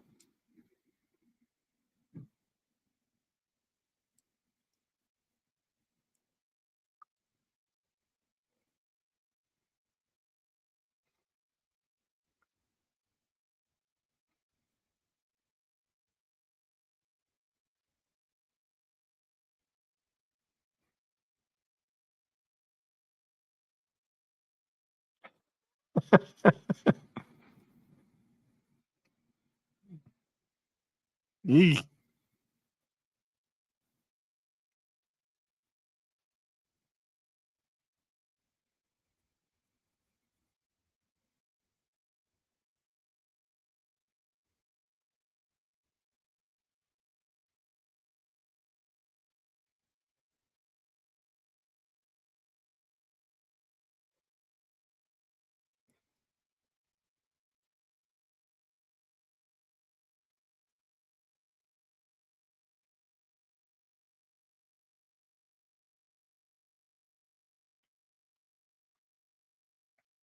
Yee.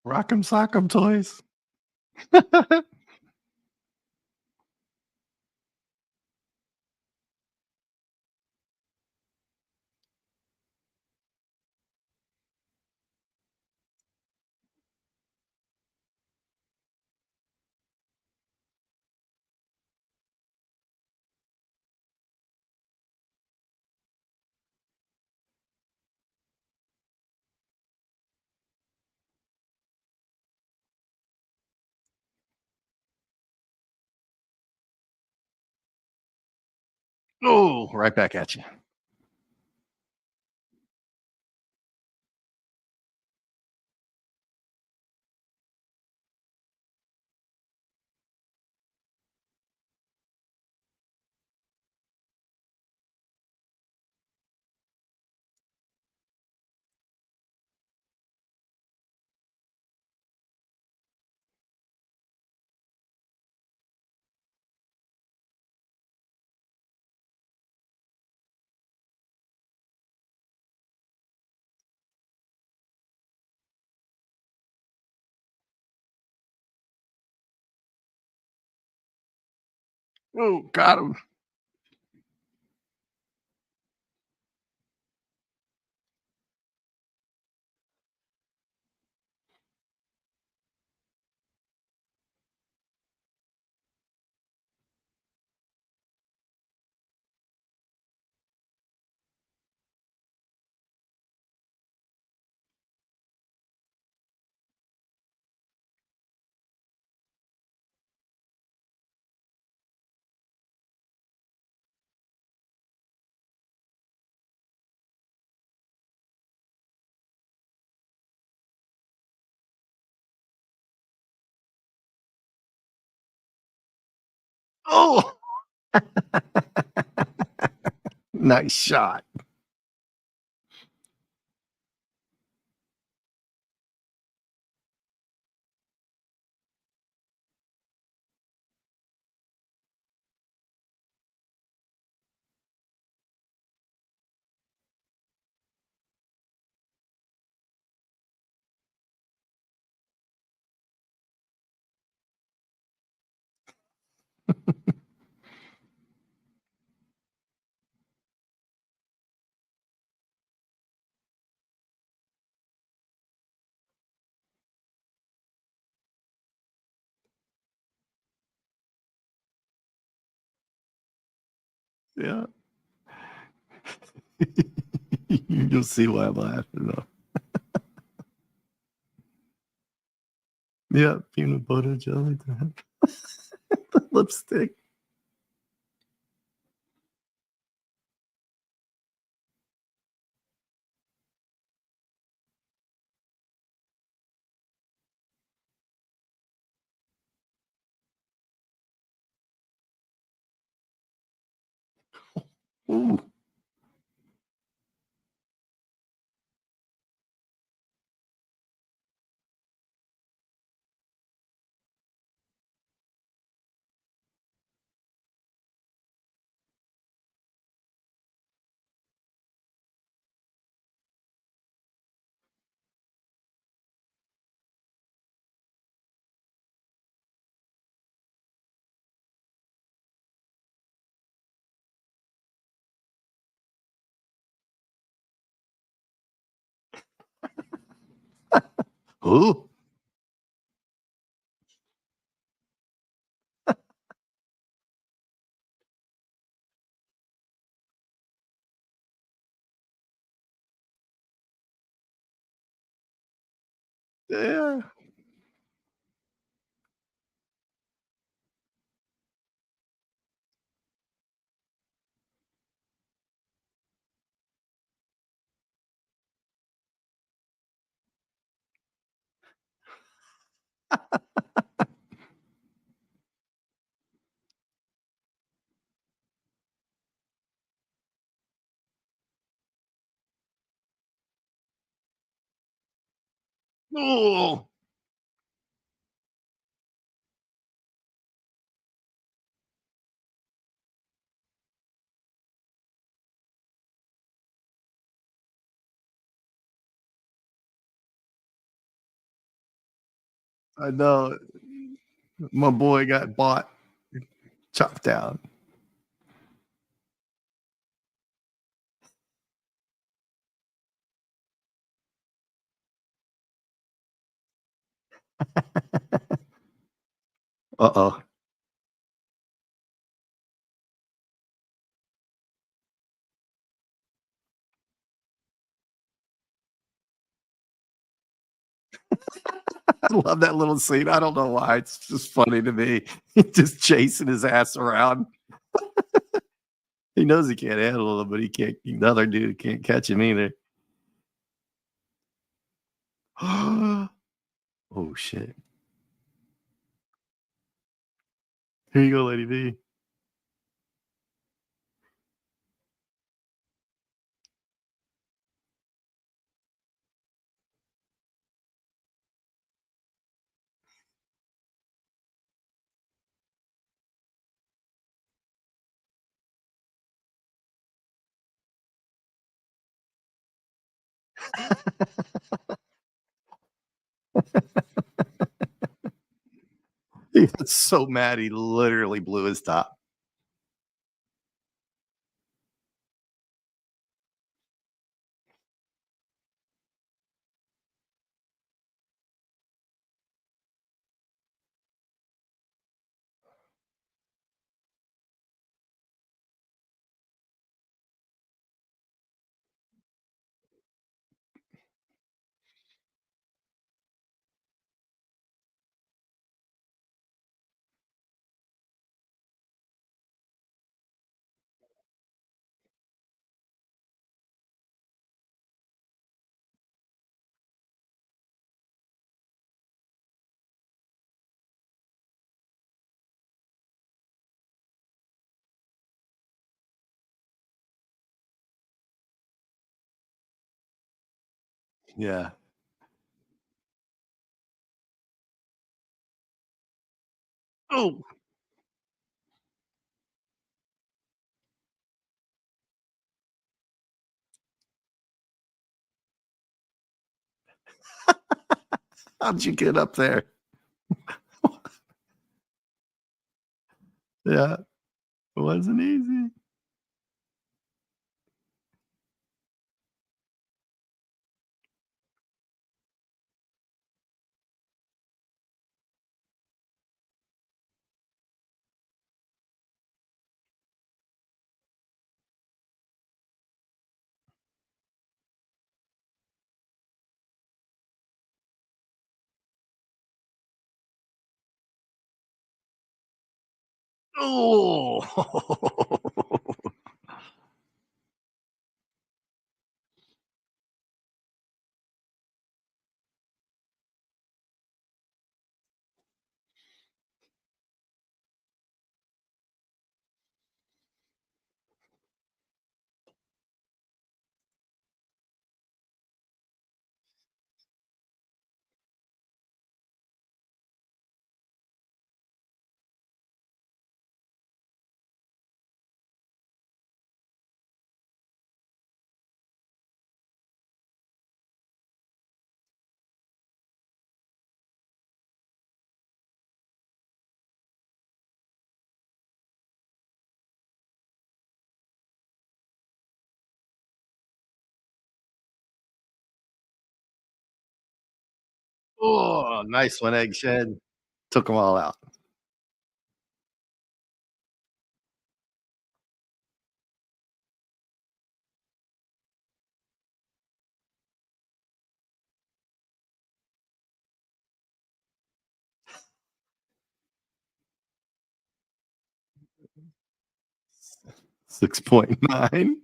Rock'em sock'em toys. Oh, right back at you. Oh, got him. Oh, nice shot. Yeah. You'll see why I'm laughing though. Yeah, peanut butter jelly time. The lipstick. Ooh. Ooh. Yeah. Oh. I know. My boy got bought, chopped down. Uh-oh. I love that little scene. I don't know why. It's just funny to me. Just chasing his ass around. He knows he can't handle him, but he can't. The other dude can't catch him either. Oh shit! Here you go, Lady V. He was so mad he literally blew his top. Yeah. Oh, how'd you get up there? Yeah, it wasn't easy. Oh. Oh, nice one, egg shed. Took them all out. 6.9.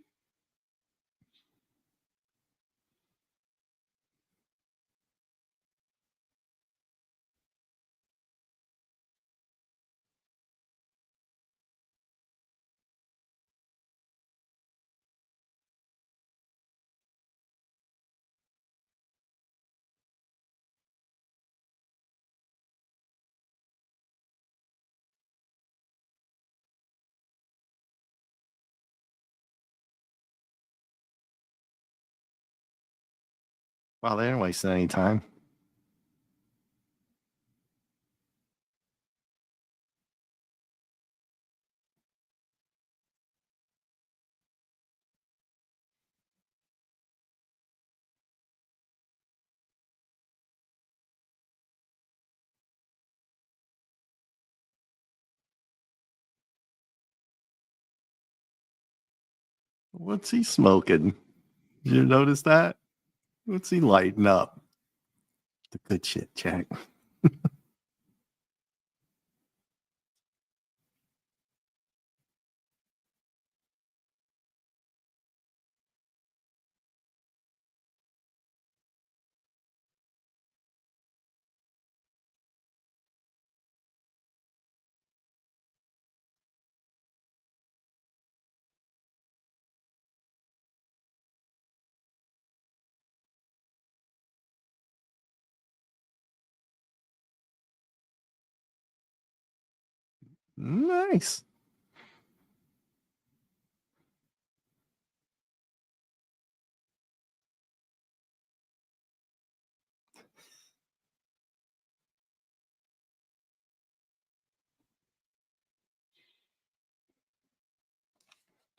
Wow, they didn't waste any time. What's he smoking? Did you notice that? What's he lighting up? The good shit, Jack. Nice.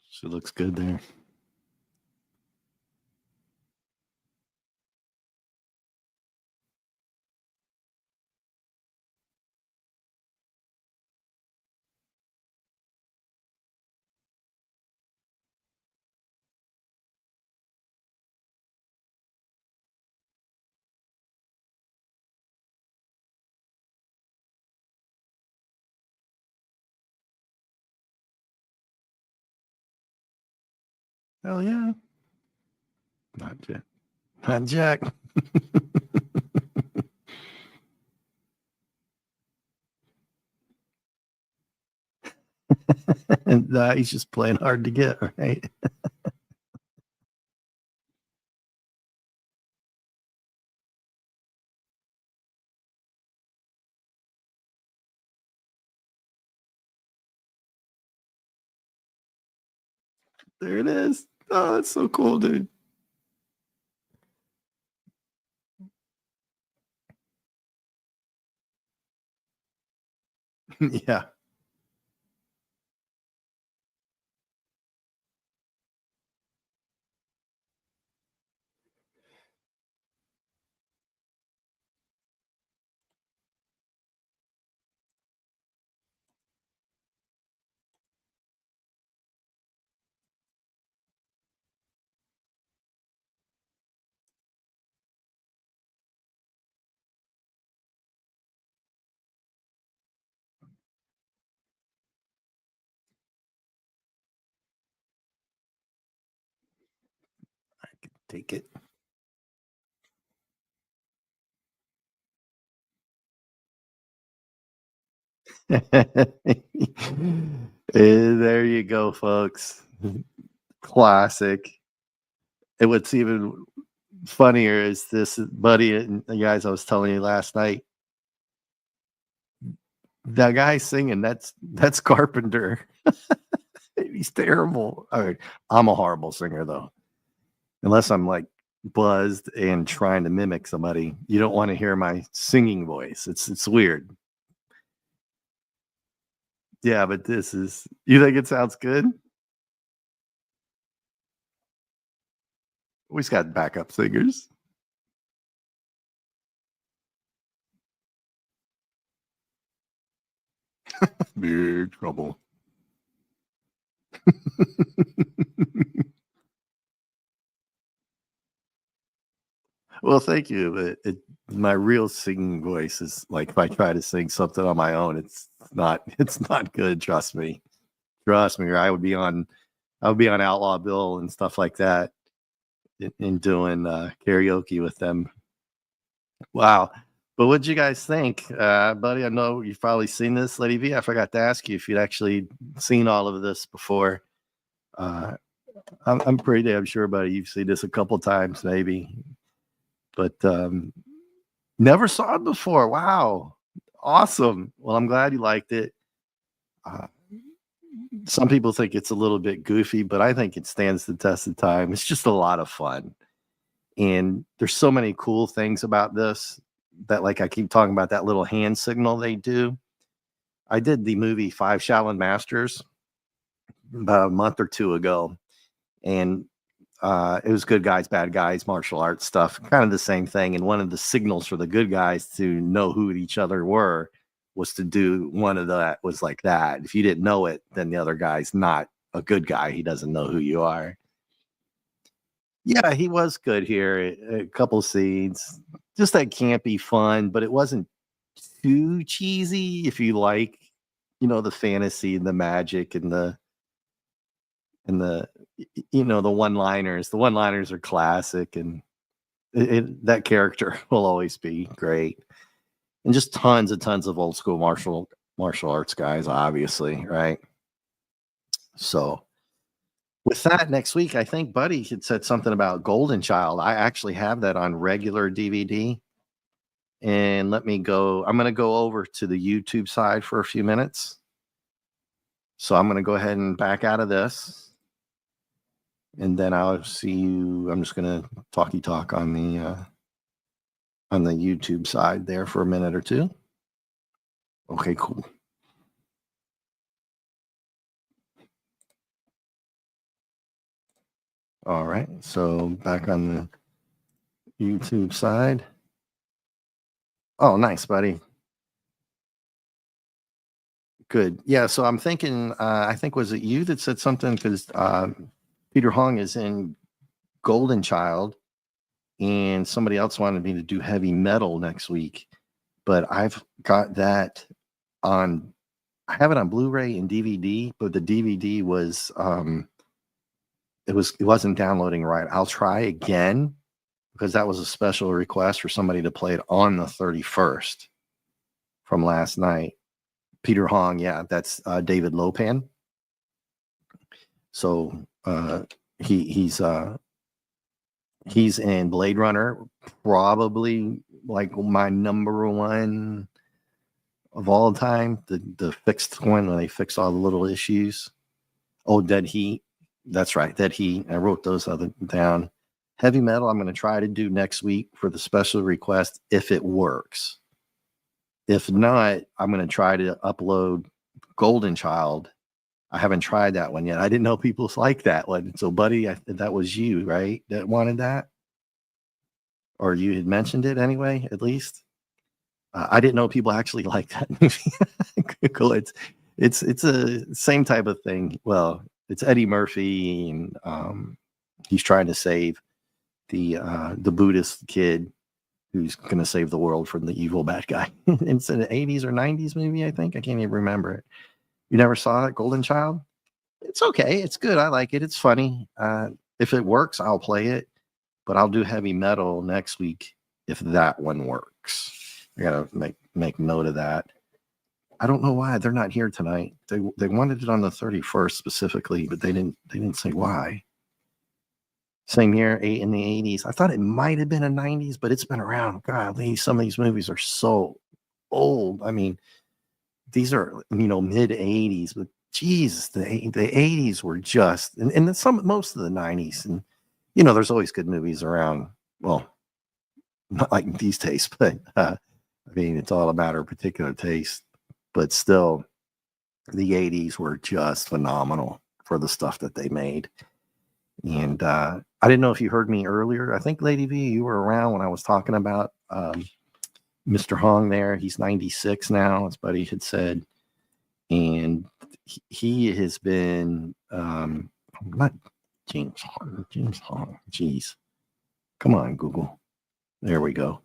She looks good there. Hell yeah. Not Jack. Not Jack. And he's just playing hard to get, right? There it is. Oh, that's so cool, dude. Yeah. Take it. There you go, folks. Classic. And what's even funnier is this buddy and the guys I was telling you last night. The guy singing, that's Carpenter. He's terrible. I mean, I'm a horrible singer though. Unless I'm like buzzed and trying to mimic somebody. You don't want to hear my singing voice. It's weird. Yeah, but this is you think it sounds good? We've got backup singers. Big trouble. Well, thank you. But my real singing voice is like if I try to sing something on my own, it's not good. Trust me. Or I would be on Outlaw Bill and stuff like that, in doing karaoke with them. Wow. But what'd you guys think, buddy? I know you've probably seen this, Lady V. I forgot to ask you if you'd actually seen all of this before. Uh, I'm pretty damn sure, buddy. You've seen this a couple times, maybe, but never saw it before. Wow, awesome. Well, I'm glad you liked it. Uh, some people think it's a little bit goofy, but I think it stands the test of time. It's just a lot of fun, and there's so many cool things about this that, like, I keep talking about that little hand signal they do. I did the movie Five Shaolin Masters about a month or two ago, and it was good guys, bad guys, martial arts stuff, kind of the same thing. And one of the signals for the good guys to know who each other were was to do one of that was like that. If you didn't know it, then the other guy's not a good guy. He doesn't know who you are. Yeah, he was good here. A couple scenes, just that campy fun, but it wasn't too cheesy. If you like, the fantasy and the magic and the one-liners. The one-liners are classic, and that character will always be great. And just tons of old school martial arts guys, obviously, right? So with that, next week, I think Buddy had said something about Golden Child. I actually have that on regular DVD. And let me go. I'm going to go over to the YouTube side for a few minutes. So I'm going to go ahead and back out of this. And then I'll see you. I'm just going to talk on the YouTube side there for a minute or two. Okay, cool. All right. So back on the YouTube side. Oh, nice, buddy. Good. Yeah. So I'm thinking, I think, was it you that said something? Because Peter Hong is in Golden Child, and somebody else wanted me to do heavy metal next week. But I've got that on, I have it on Blu-ray and DVD, but the DVD was, it wasn't downloading right. I'll try again because that was a special request for somebody to play it on the 31st from last night. Peter Hong, yeah, that's David Lopan. So he's in Blade Runner, probably like my number one of all time. The fixed one when they fix all the little issues. Oh, Dead Heat. That's right. I wrote those other down. Heavy metal, I'm going to try to do next week for the special request if it works. If not, I'm going to try to upload Golden Child. I haven't tried that one yet. I didn't know people like that one. So, buddy, that was you, right? That wanted that? Or you had mentioned it anyway, at least? I didn't know people actually like that movie. Cool. It's a same type of thing. Well, it's Eddie Murphy, and he's trying to save the Buddhist kid who's going to save the world from the evil bad guy. It's in the 80s or 90s movie, I think. I can't even remember it. You never saw it, Golden Child? It's okay. It's good. I like it. It's funny. If it works, I'll play it, but I'll do heavy metal next week if that one works. I gotta make note of that. I don't know why they're not here tonight. They wanted it on the 31st specifically, but they didn't say why. Same year, in the 80s. I thought it might have been a 90s, but it's been around. God, some of these movies are so old. I mean, these are mid 80s, but geez, the 80s were just and most of the 90s, and there's always good movies around. Well, not like these tastes, but I mean, it's all a matter of particular taste. But still, the 80s were just phenomenal for the stuff that they made. And I didn't know if you heard me earlier. I think Lady V, you were around when I was talking about Mr. Hong there. He's 96 now, as Buddy had said. And he has been, not James Hong. Jeez. Come on, Google. There we go.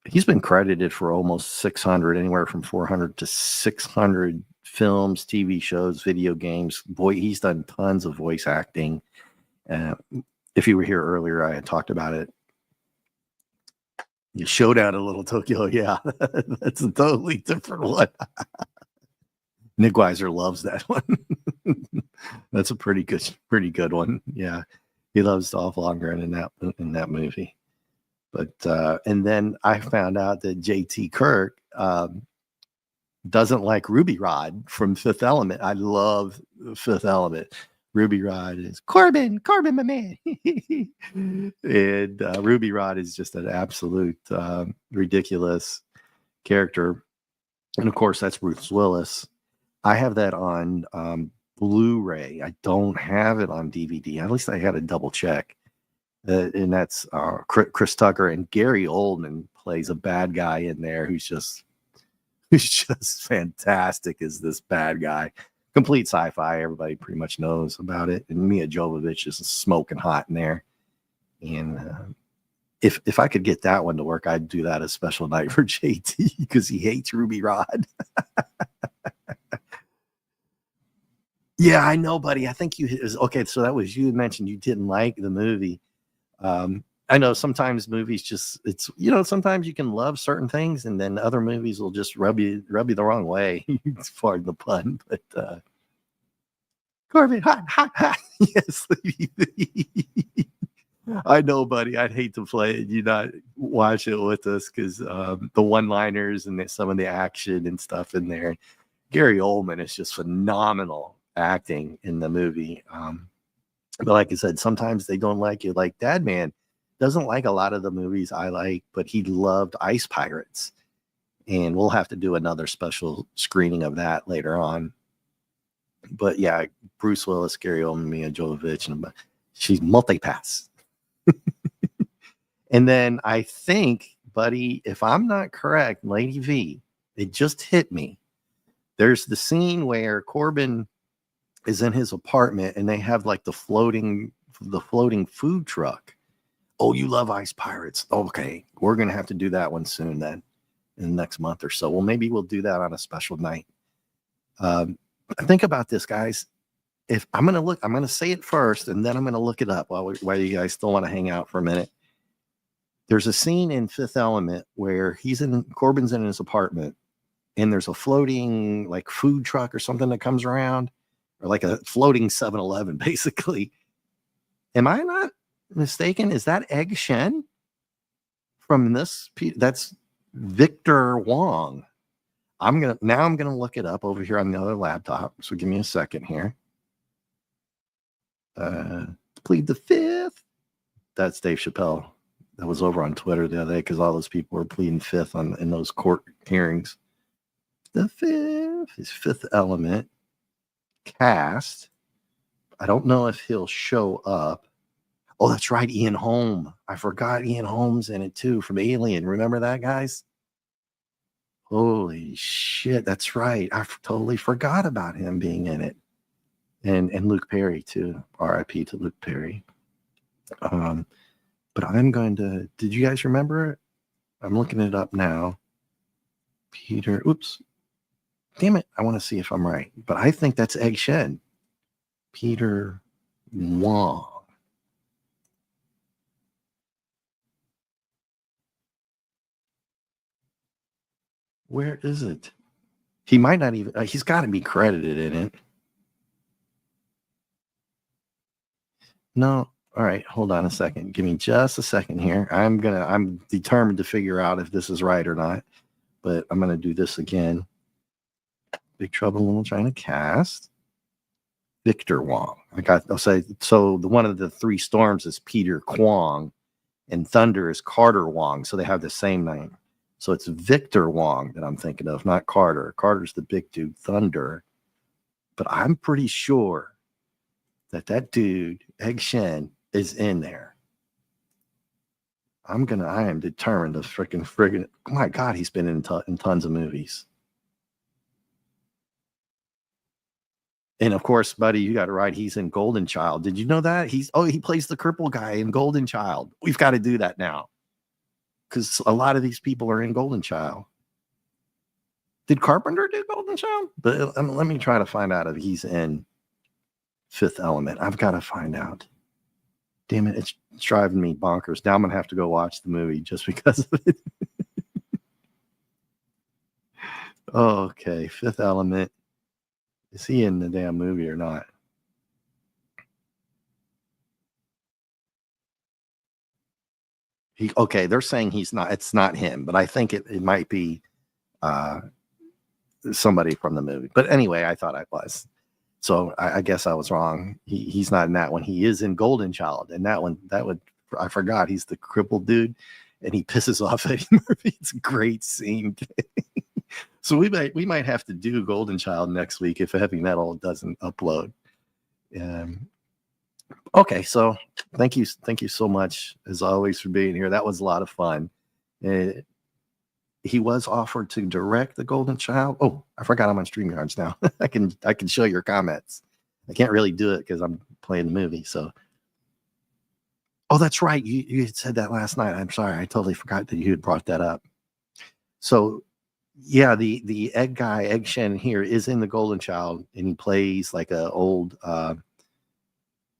He's been credited for almost 600, anywhere from 400 to 600 films, TV shows, video games. Boy, he's done tons of voice acting. If you were here earlier, I had talked about it. You Showdown in Little Tokyo. Yeah, that's a totally different one. Nick Weiser loves that one. That's a pretty good one. Yeah, he loves Dolph Lundgren in that movie. But and then I found out that J.T. Kirk doesn't like Ruby Rod from Fifth Element. I love Fifth Element. Ruby Rod is Corbin, my man. And Ruby Rod is just an absolute ridiculous character. And of course, that's Bruce Willis. I have that on Blu-ray. I don't have it on DVD. At least I had to double check. And that's Chris Tucker, and Gary Oldman plays a bad guy in there who's just fantastic as this bad guy. Complete sci-fi. Everybody pretty much knows about it. And Mia Jovovich is smoking hot in there. And if I could get that one to work, I'd do that a special night for JT because he hates Ruby Rod. Yeah, I know, buddy. I think okay. So that was you mentioned you didn't like the movie. I know sometimes movies sometimes you can love certain things and then other movies will just rub you the wrong way. Pardon the pun, but Corbin, hot. Yes. I know, buddy. I'd hate to play it. You not watch it with us because the one-liners and some of the action and stuff in there. Gary Oldman is just phenomenal acting in the movie. But like I said, sometimes they don't like it. Like Dad Man doesn't like a lot of the movies I like, but he loved Ice Pirates. And we'll have to do another special screening of that later on. But yeah, Bruce Willis, Gary Oldman, Mia Jovovich, and she's multi-pass. And then I think, buddy, if I'm not correct, Lady V, it just hit me. There's the scene where Corbin is in his apartment and they have like the floating food truck. Oh, you love Ice Pirates. Okay, we're going to have to do that one soon then in the next month or so. Well, maybe we'll do that on a special night. Think about this, guys. If I'm going to say it first and then I'm going to look it up while you guys still want to hang out for a minute. There's a scene in Fifth Element where Corbin's in his apartment and there's a floating like food truck or something that comes around, or like a floating 7-Eleven, basically. Am I not mistaken? Is that Egg Shen from this? That's Victor Wong. I'm gonna look it up over here on the other laptop. So give me a second here. Plead the fifth. That's Dave Chappelle. That was over on Twitter the other day because all those people were pleading fifth in those court hearings. The fifth is Fifth Element cast. I don't know if he'll show up. Oh, that's right, Ian Holm. I forgot Ian Holm's in it too from Alien. Remember that, guys? Holy shit, that's right. I totally forgot about him being in it. And Luke Perry too. R.I.P. to Luke Perry. But I'm going to. Did you guys remember it? I'm looking it up now. Peter. Oops. Damn it. I want to see if I'm right. But I think that's Egg Shen. Peter Wong. Where is it? He might not even. He's got to be credited in it. No. All right. Hold on a second. Give me just a second here. I'm determined to figure out if this is right or not. But I'm gonna do this again. Big Trouble in Little China cast. Victor Wong. I'll say so. One of the three storms is Peter Kwong, and Thunder is Carter Wong. So they have the same name. So it's Victor Wong that I'm thinking of, not Carter. Carter's the big dude, Thunder. But I'm pretty sure that dude, Egg Shen, is in there. I am determined to friggin', oh my God, he's been in tons of movies. And of course, buddy, you got it right. He's in Golden Child. Did you know that? He plays the cripple guy in Golden Child. We've got to do that now because a lot of these people are in Golden Child. Did Carpenter do Golden Child? But let me try to find out if he's in Fifth Element. I've got to find out. Damn it, it's driving me bonkers. Now I'm going to have to go watch the movie just because of it. Okay, Fifth Element. Is he in the damn movie or not? Okay, they're saying he's not. It's not him, but I think it might be somebody from the movie. But anyway, I thought I was. So I guess I was wrong. He's not in that one. He is in Golden Child. And that would I forgot. He's the crippled dude, and he pisses off Eddie Murphy. It's a great scene. So we might have to do Golden Child next week if Heavy Metal doesn't upload. Okay, so thank you so much as always for being here. That was a lot of fun. He was offered to direct the Golden Child. Oh, I forgot I'm on StreamYards now. I can show your comments. I can't really do it because I'm playing the movie. So, oh, that's right. You had said that last night. I'm sorry. I totally forgot that you had brought that up. So, yeah, the egg guy, Egg Shen here is in the Golden Child, and he plays like a old.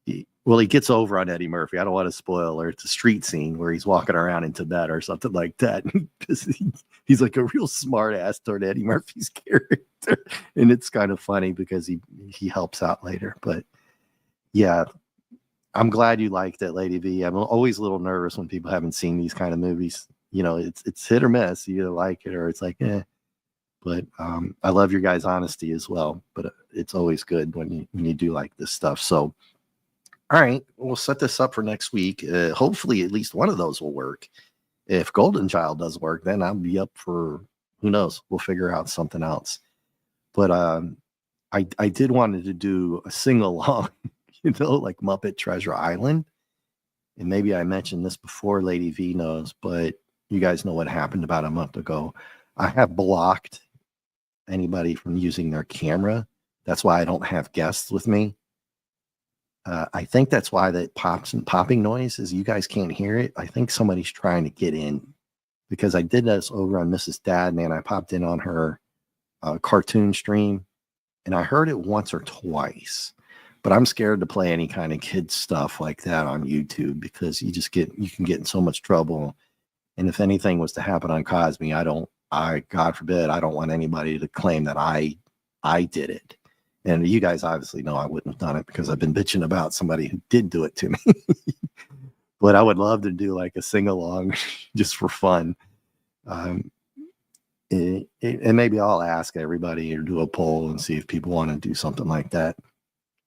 He gets over on Eddie Murphy. I don't want to spoil, or it's a street scene where he's walking around in Tibet or something like that. He's like a real smart ass toward Eddie Murphy's character. And it's kind of funny because he helps out later. But yeah, I'm glad you liked it, Lady V. I'm always a little nervous when people haven't seen these kind of movies. You know, it's hit or miss. You either like it or it's like, eh. But I love your guys' honesty as well. But it's always good when you do like this stuff. So, all right, we'll set this up for next week. Hopefully, at least one of those will work. If Golden Child does work, then I'll be up for who knows. We'll figure out something else. But I did wanted to do a sing along, like Muppet Treasure Island. And maybe I mentioned this before, Lady V knows, but you guys know what happened about a month ago. I have blocked anybody from using their camera. That's why I don't have guests with me. I think that's why that popping noise is you guys can't hear it. I think somebody's trying to get in because I did this over on Mrs. Dad, and I popped in on her cartoon stream, and I heard it once or twice. But I'm scared to play any kind of kid stuff like that on YouTube because you can get in so much trouble. And if anything was to happen on Cosme, God forbid, I don't want anybody to claim that I did it. And you guys obviously know I wouldn't have done it because I've been bitching about somebody who did do it to me. But I would love to do like a sing-along just for fun. And maybe I'll ask everybody or do a poll and see if people want to do something like that.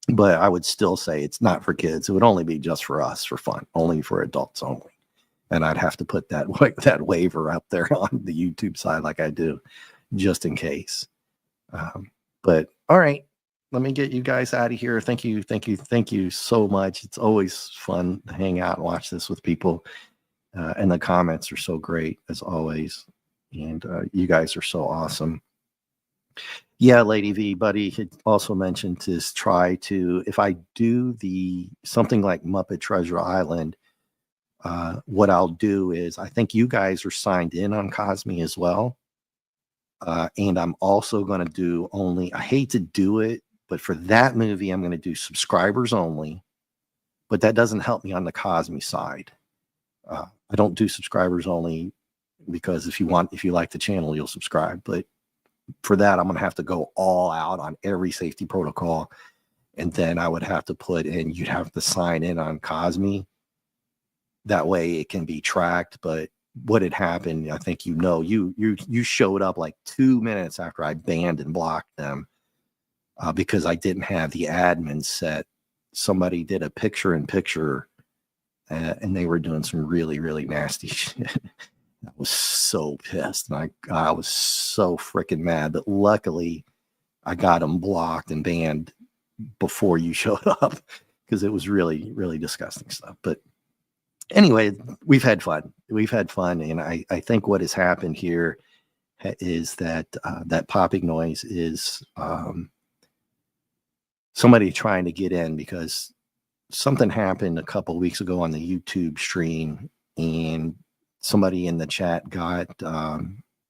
but I would still say it's not for kids. It would only be just for us, for fun, only for adults only. And I'd have to put that waiver up there on the YouTube side like I do, just in case. But all right, let me get you guys out of here. Thank you so much. It's always fun to hang out and watch this with people. And the comments are so great as always. And you guys are so awesome. Yeah, Lady V, buddy had also mentioned to try to, if I do something like Muppet Treasure Island, what I'll do is, I think you guys are signed in on Cosme as well. And I'm also going to do only, I hate to do it, but for that movie, I'm going to do subscribers only. But that doesn't help me on the Cosme side. I don't do subscribers only because if you like the channel, you'll subscribe. But for that, I'm going to have to go all out on every safety protocol. And then I would have to put in, you'd have to sign in on Cosme. That way it can be tracked. But what had happened, I think you showed up like 2 minutes after I banned and blocked them because I didn't have the admin set. Somebody did a picture-in-picture and they were doing some really, really nasty shit. I was so pissed and I was so freaking mad. But luckily I got them blocked and banned before you showed up because it was really, really disgusting stuff. But anyway, we've had fun. And I think what has happened here is that that popping noise is somebody trying to get in because something happened a couple of weeks ago on the YouTube stream and somebody in the chat got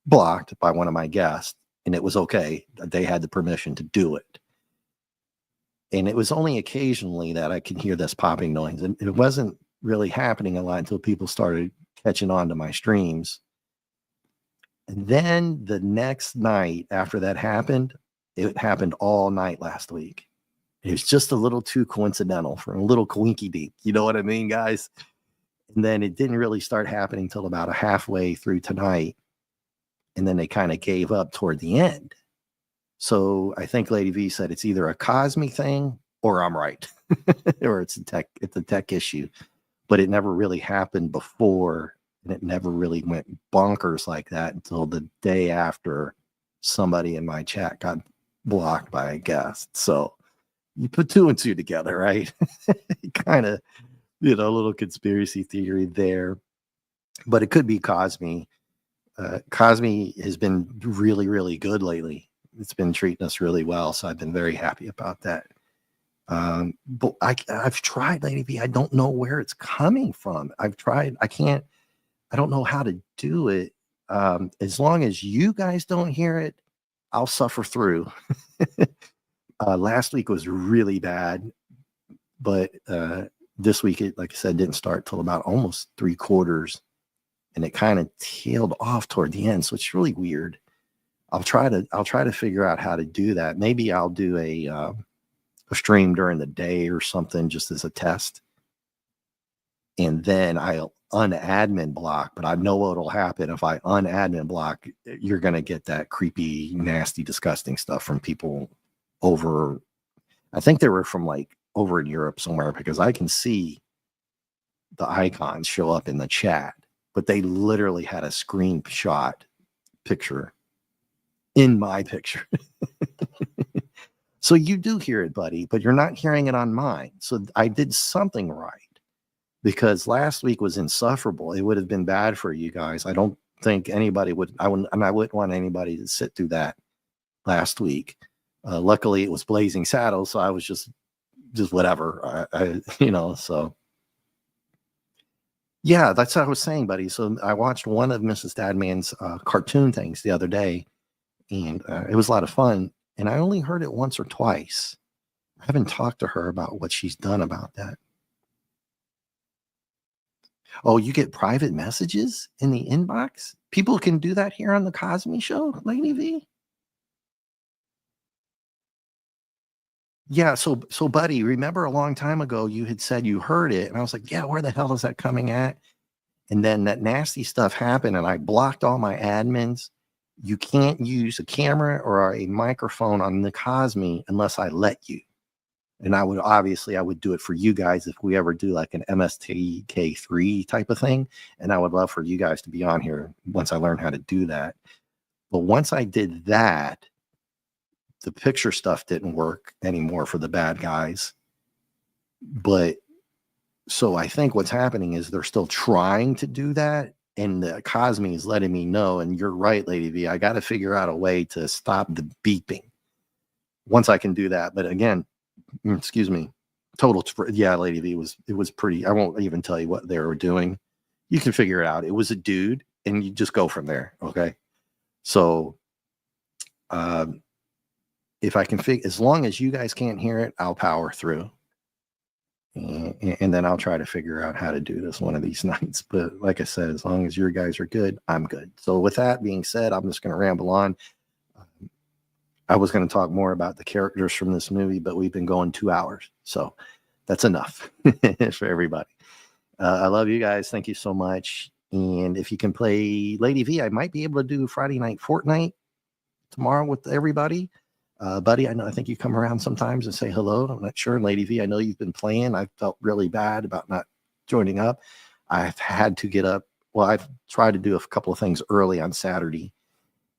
blocked by one of my guests, and it was okay. They had the permission to do it. And it was only occasionally that I could hear this popping noise. And it wasn't really happening a lot until people started catching on to my streams. And then the next night after that happened, it happened all night last week. It was just a little too coincidental for a little coinky dink. You know what I mean, guys? And then it didn't really start happening till about halfway through tonight. And then they kind of gave up toward the end. So I think Lady V said it's either a Cosme thing or I'm right, or it's a tech issue. But it never really happened before, and it never really went bonkers like that until the day after somebody in my chat got blocked by a guest. So you put 2 and 2 together, right? Kind of, a little conspiracy theory there. But it could be Cosme. Cosme has been really, really good lately. It's been treating us really well, so I've been very happy about that. But I've tried, Lady V. I don't know where it's coming from. I've tried. I don't know how to do it. As long as you guys don't hear it, I'll suffer through. Last week was really bad, but this week, like I said, didn't start till about almost 3/4, and it kind of tailed off toward the end. So it's really weird. I'll try to figure out how to do that. Maybe I'll do a stream during the day or something just as a test. And then I'll unadmin block, but I know what'll happen if I unadmin block. You're going to get that creepy, nasty, disgusting stuff from people over. I think they were from like over in Europe somewhere because I can see the icons show up in the chat, but they literally had a screenshot picture in my picture. So you do hear it, buddy, but you're not hearing it on mine. So I did something right because last week was insufferable. It would have been bad for you guys. I don't think anybody would. I wouldn't want anybody to sit through that last week. Luckily, it was Blazing Saddles, so I was just whatever. So yeah, that's what I was saying, buddy. So I watched one of Mrs. Dadman's cartoon things the other day, and it was a lot of fun. And I only heard it once or twice. I haven't talked to her about what she's done about that. Oh, you get private messages in the inbox? People can do that here on the Cosme Show, Lady V? Yeah, so buddy, remember a long time ago you had said you heard it, and I was like, yeah, where the hell is that coming at? And then that nasty stuff happened, and I blocked all my admins. You can't use a camera or a microphone on the Cosme unless I let you. And I would do it for you guys if we ever do like an MSTK3 type of thing. And I would love for you guys to be on here once I learn how to do that. But once I did that, the picture stuff didn't work anymore for the bad guys. But so I think what's happening is they're still trying to do that. And the Cosme is letting me know. And you're right, Lady V. I got to figure out a way to stop the beeping once I can do that. But again, excuse me, yeah, Lady V it was pretty. I won't even tell you what they were doing. You can figure it out. It was a dude, and you just go from there. Okay. So, if I can figure, as long as you guys can't hear it, I'll power through. And then I'll try to figure out how to do this one of these nights. But like I said, as long as your guys are good, I'm good. So with that being said, I'm just going to ramble on. I was going to talk more about the characters from this movie, but we've been going 2 hours. So that's enough for everybody. I love you guys. Thank you so much. And if you can play Lady V, I might be able to do Friday Night Fortnite tomorrow with everybody. Buddy, I think you come around sometimes and say hello. I'm not sure. Lady V, I know you've been playing. I felt really bad about not joining up. I've had to get up. Well, I've tried to do a couple of things early on Saturday.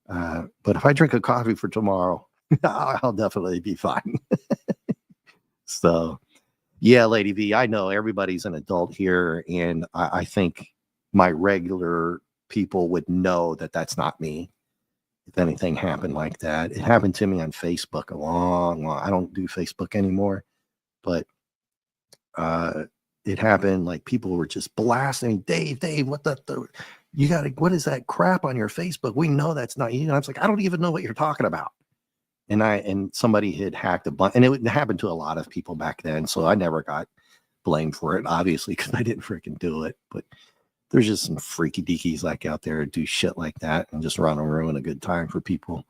But if I drink a coffee for tomorrow, I'll definitely be fine. So, yeah, Lady V, I know everybody's an adult here. And I think my regular people would know that that's not me. If anything happened like that, it happened to me on Facebook a long. I don't do Facebook anymore, but it happened. Like people were just blasting, Dave, what you got to, what is that crap on your Facebook? We know that's not you. And I was like, I don't even know what you're talking about. And somebody had hacked a bunch, and it happened to a lot of people back then. So I never got blamed for it, obviously, because I didn't freaking do it. But there's just some freaky deakies like out there do shit like that and just run and ruin a good time for people.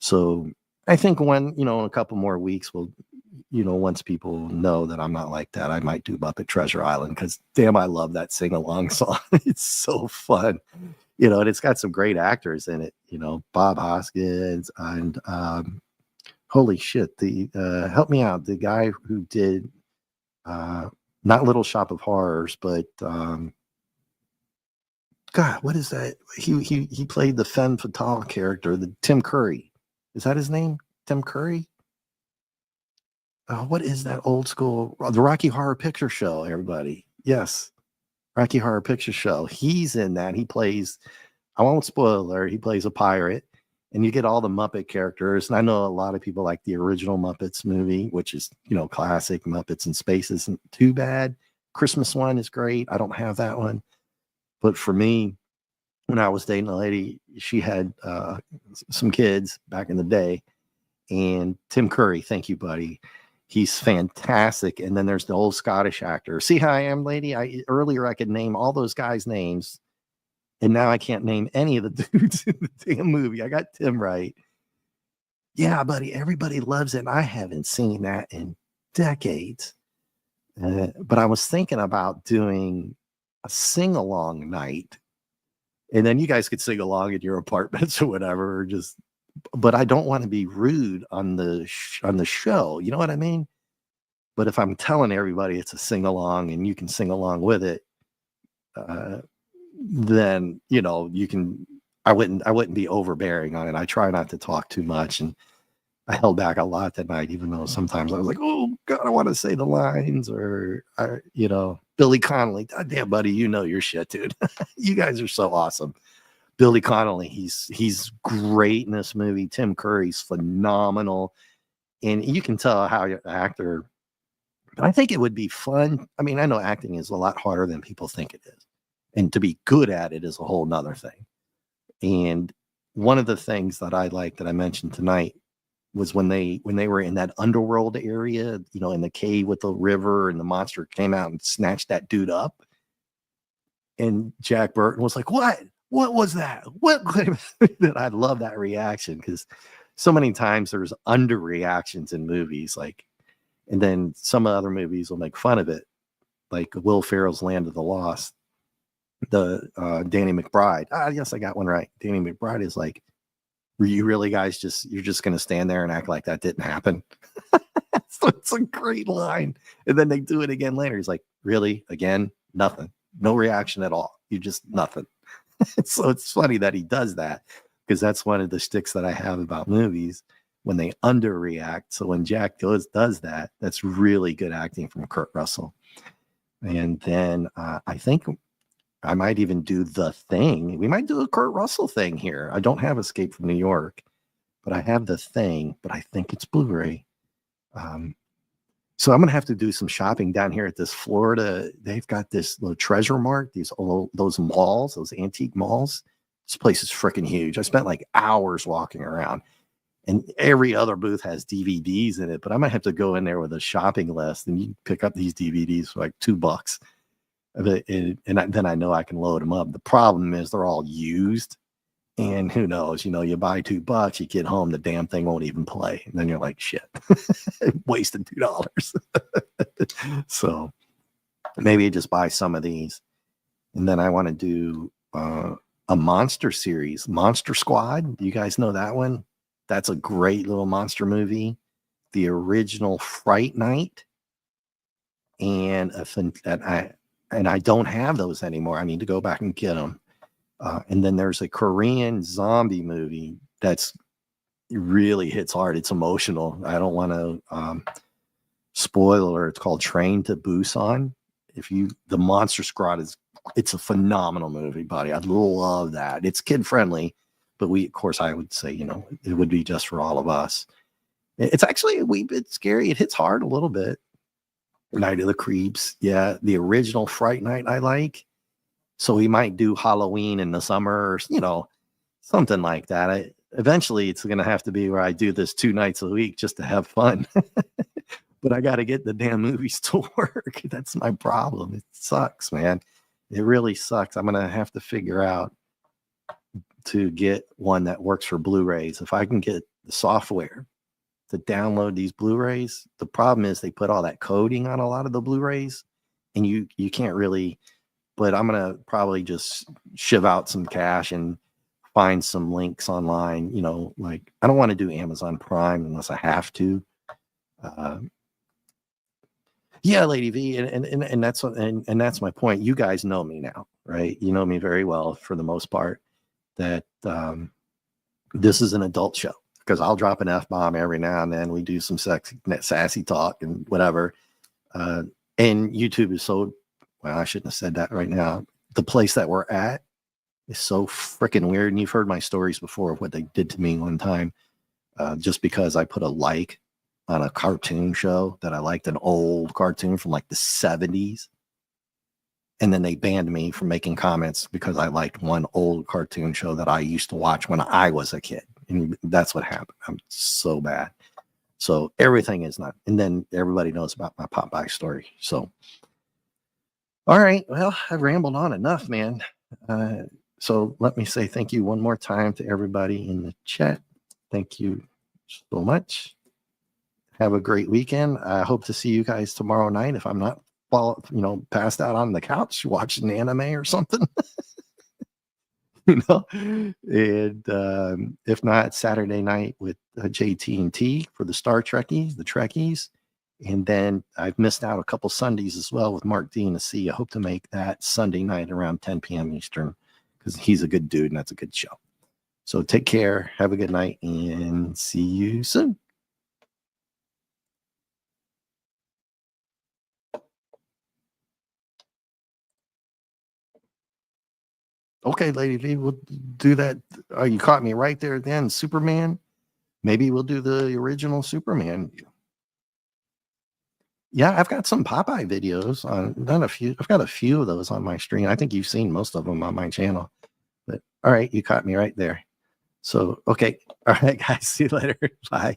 So I think when, in a couple more weeks, once people know that I'm not like that, I might do Muppet Treasure Island, because damn, I love that sing along song. It's so fun, and it's got some great actors in it, Bob Hoskins and holy shit, help me out, the guy who did not Little Shop of Horrors, but God, what is that? He played the femme fatale character, the Tim Curry. Is that his name? Tim Curry? What is that old school? The Rocky Horror Picture Show, everybody. Yes. Rocky Horror Picture Show. He's in that. He plays, I won't spoil it, he plays a pirate. And you get all the Muppet characters. And I know a lot of people like the original Muppets movie, which is, classic Muppets in Space isn't too bad. Christmas one is great. I don't have that one. But for me, when I was dating a lady, she had some kids back in the day. And Tim Curry, thank you, buddy. He's fantastic. And then there's the old Scottish actor. See how I am, lady? Earlier I could name all those guys' names. And now I can't name any of the dudes in the damn movie. I got Tim right. Yeah, buddy. Everybody loves it. And I haven't seen that in decades. But I was thinking about doing a sing-along night, and then you guys could sing along in your apartments or whatever, but I don't want to be rude on the show, you know what I mean? But if I'm telling everybody it's a sing-along and you can sing along with it, then you can. I wouldn't be overbearing on it. I try not to talk too much, and I held back a lot that night, even though sometimes I was like, oh God, I want to say the lines, or Billy Connolly. God damn, buddy, your shit, dude. You guys are so awesome. Billy Connolly, he's great in this movie. Tim Curry's phenomenal. And you can tell how you're an actor. But I think it would be fun. I mean, I know acting is a lot harder than people think it is. And to be good at it is a whole nother thing. And one of the things that I like that I mentioned tonight was when they were in that underworld area, in the cave with the river, and the monster came out and snatched that dude up. And Jack Burton was like, what was that? What? I love that reaction, because so many times there's underreactions in movies, and then some other movies will make fun of it, like Will Ferrell's Land of the Lost, the Danny McBride. Yes, I got one right. Danny McBride is like, Were you really guys you're just going to stand there and act like that didn't happen? So it's a great line. And then they do it again later. He's like, really? Again? Nothing. No reaction at all. You just nothing. So it's funny that he does that, because that's one of the shticks that I have about movies when they underreact. So when Jack does that, that's really good acting from Kurt Russell. And then I think I might even do The Thing. We might do a Kurt Russell thing here. I don't have Escape from New York, but I have The Thing, but I think it's Blu-ray. So I'm going to have to do some shopping down here at this Florida. They've got this little Treasure Mart, those malls, those antique malls. This place is freaking huge. I spent like hours walking around, and every other booth has DVDs in it, but I might have to go in there with a shopping list, and you pick up these DVDs for like $2. Then I know I can load them up. The problem is they're all used. And who knows, you buy $2, you get home, the damn thing won't even play. And then you're like, shit, wasted $2. So maybe I just buy some of these. And then I want to do a monster series, Monster Squad. Do you guys know that one? That's a great little monster movie. The original Fright Night. And I don't have those anymore. I need to go back and get them. And then there's a Korean zombie movie that's really hits hard. It's emotional. I don't want to spoiler. It's called Train to Busan. The Monster Squad it's a phenomenal movie, buddy. I love that. It's kid friendly, but of course, I would say, it would be just for all of us. It's actually a wee bit scary. It hits hard a little bit. Night of the Creeps. Yeah. The original Fright Night I like. So we might do Halloween in the summer, or, something like that. Eventually, it's going to have to be where I do this 2 nights a week just to have fun. But I got to get the damn movies to work. That's my problem. It sucks, man. It really sucks. I'm going to have to figure out to get one that works for Blu-rays. If I can get the software to download these Blu-rays, the problem is they put all that coding on a lot of the Blu-rays, and you can't really. But I'm going to probably just shiv out some cash and find some links online. Like I don't want to do Amazon Prime unless I have to. Yeah, Lady V. And that's my point. You guys know me now, right? You know me very well for the most part, that this is an adult show, because I'll drop an F-bomb every now and then. We do some sassy talk and whatever. And YouTube is so, well, I shouldn't have said that right now. The place that we're at is so freaking weird. And you've heard my stories before of what they did to me one time, just because I put a like on a cartoon show that I liked, an old cartoon from like the 70s. And then they banned me from making comments because I liked one old cartoon show that I used to watch when I was a kid. And that's what happened. I'm so bad. So everything is not. And then everybody knows about my Popeye story. So all right. Well, I've rambled on enough, man. So let me say thank you one more time to everybody in the chat. Thank you so much. Have a great weekend. I hope to see you guys tomorrow night. If I'm not, passed out on the couch watching anime or something, And if not, Saturday night with JT&T for the Star Trekkies, the Trekkies. And then I've missed out a couple Sundays as well with Mark D and the C. I hope to make that Sunday night around 10 p.m. Eastern, because he's a good dude and that's a good show. So take care, have a good night, and see you soon. Okay, Lady V, we'll do that. Oh, you caught me right there then. Superman. Maybe we'll do the original Superman. Yeah, I've got some Popeye videos on, not a few. I've got a few of those on my stream. I think you've seen most of them on my channel. But all right, you caught me right there. So, okay. All right, guys. See you later. Bye.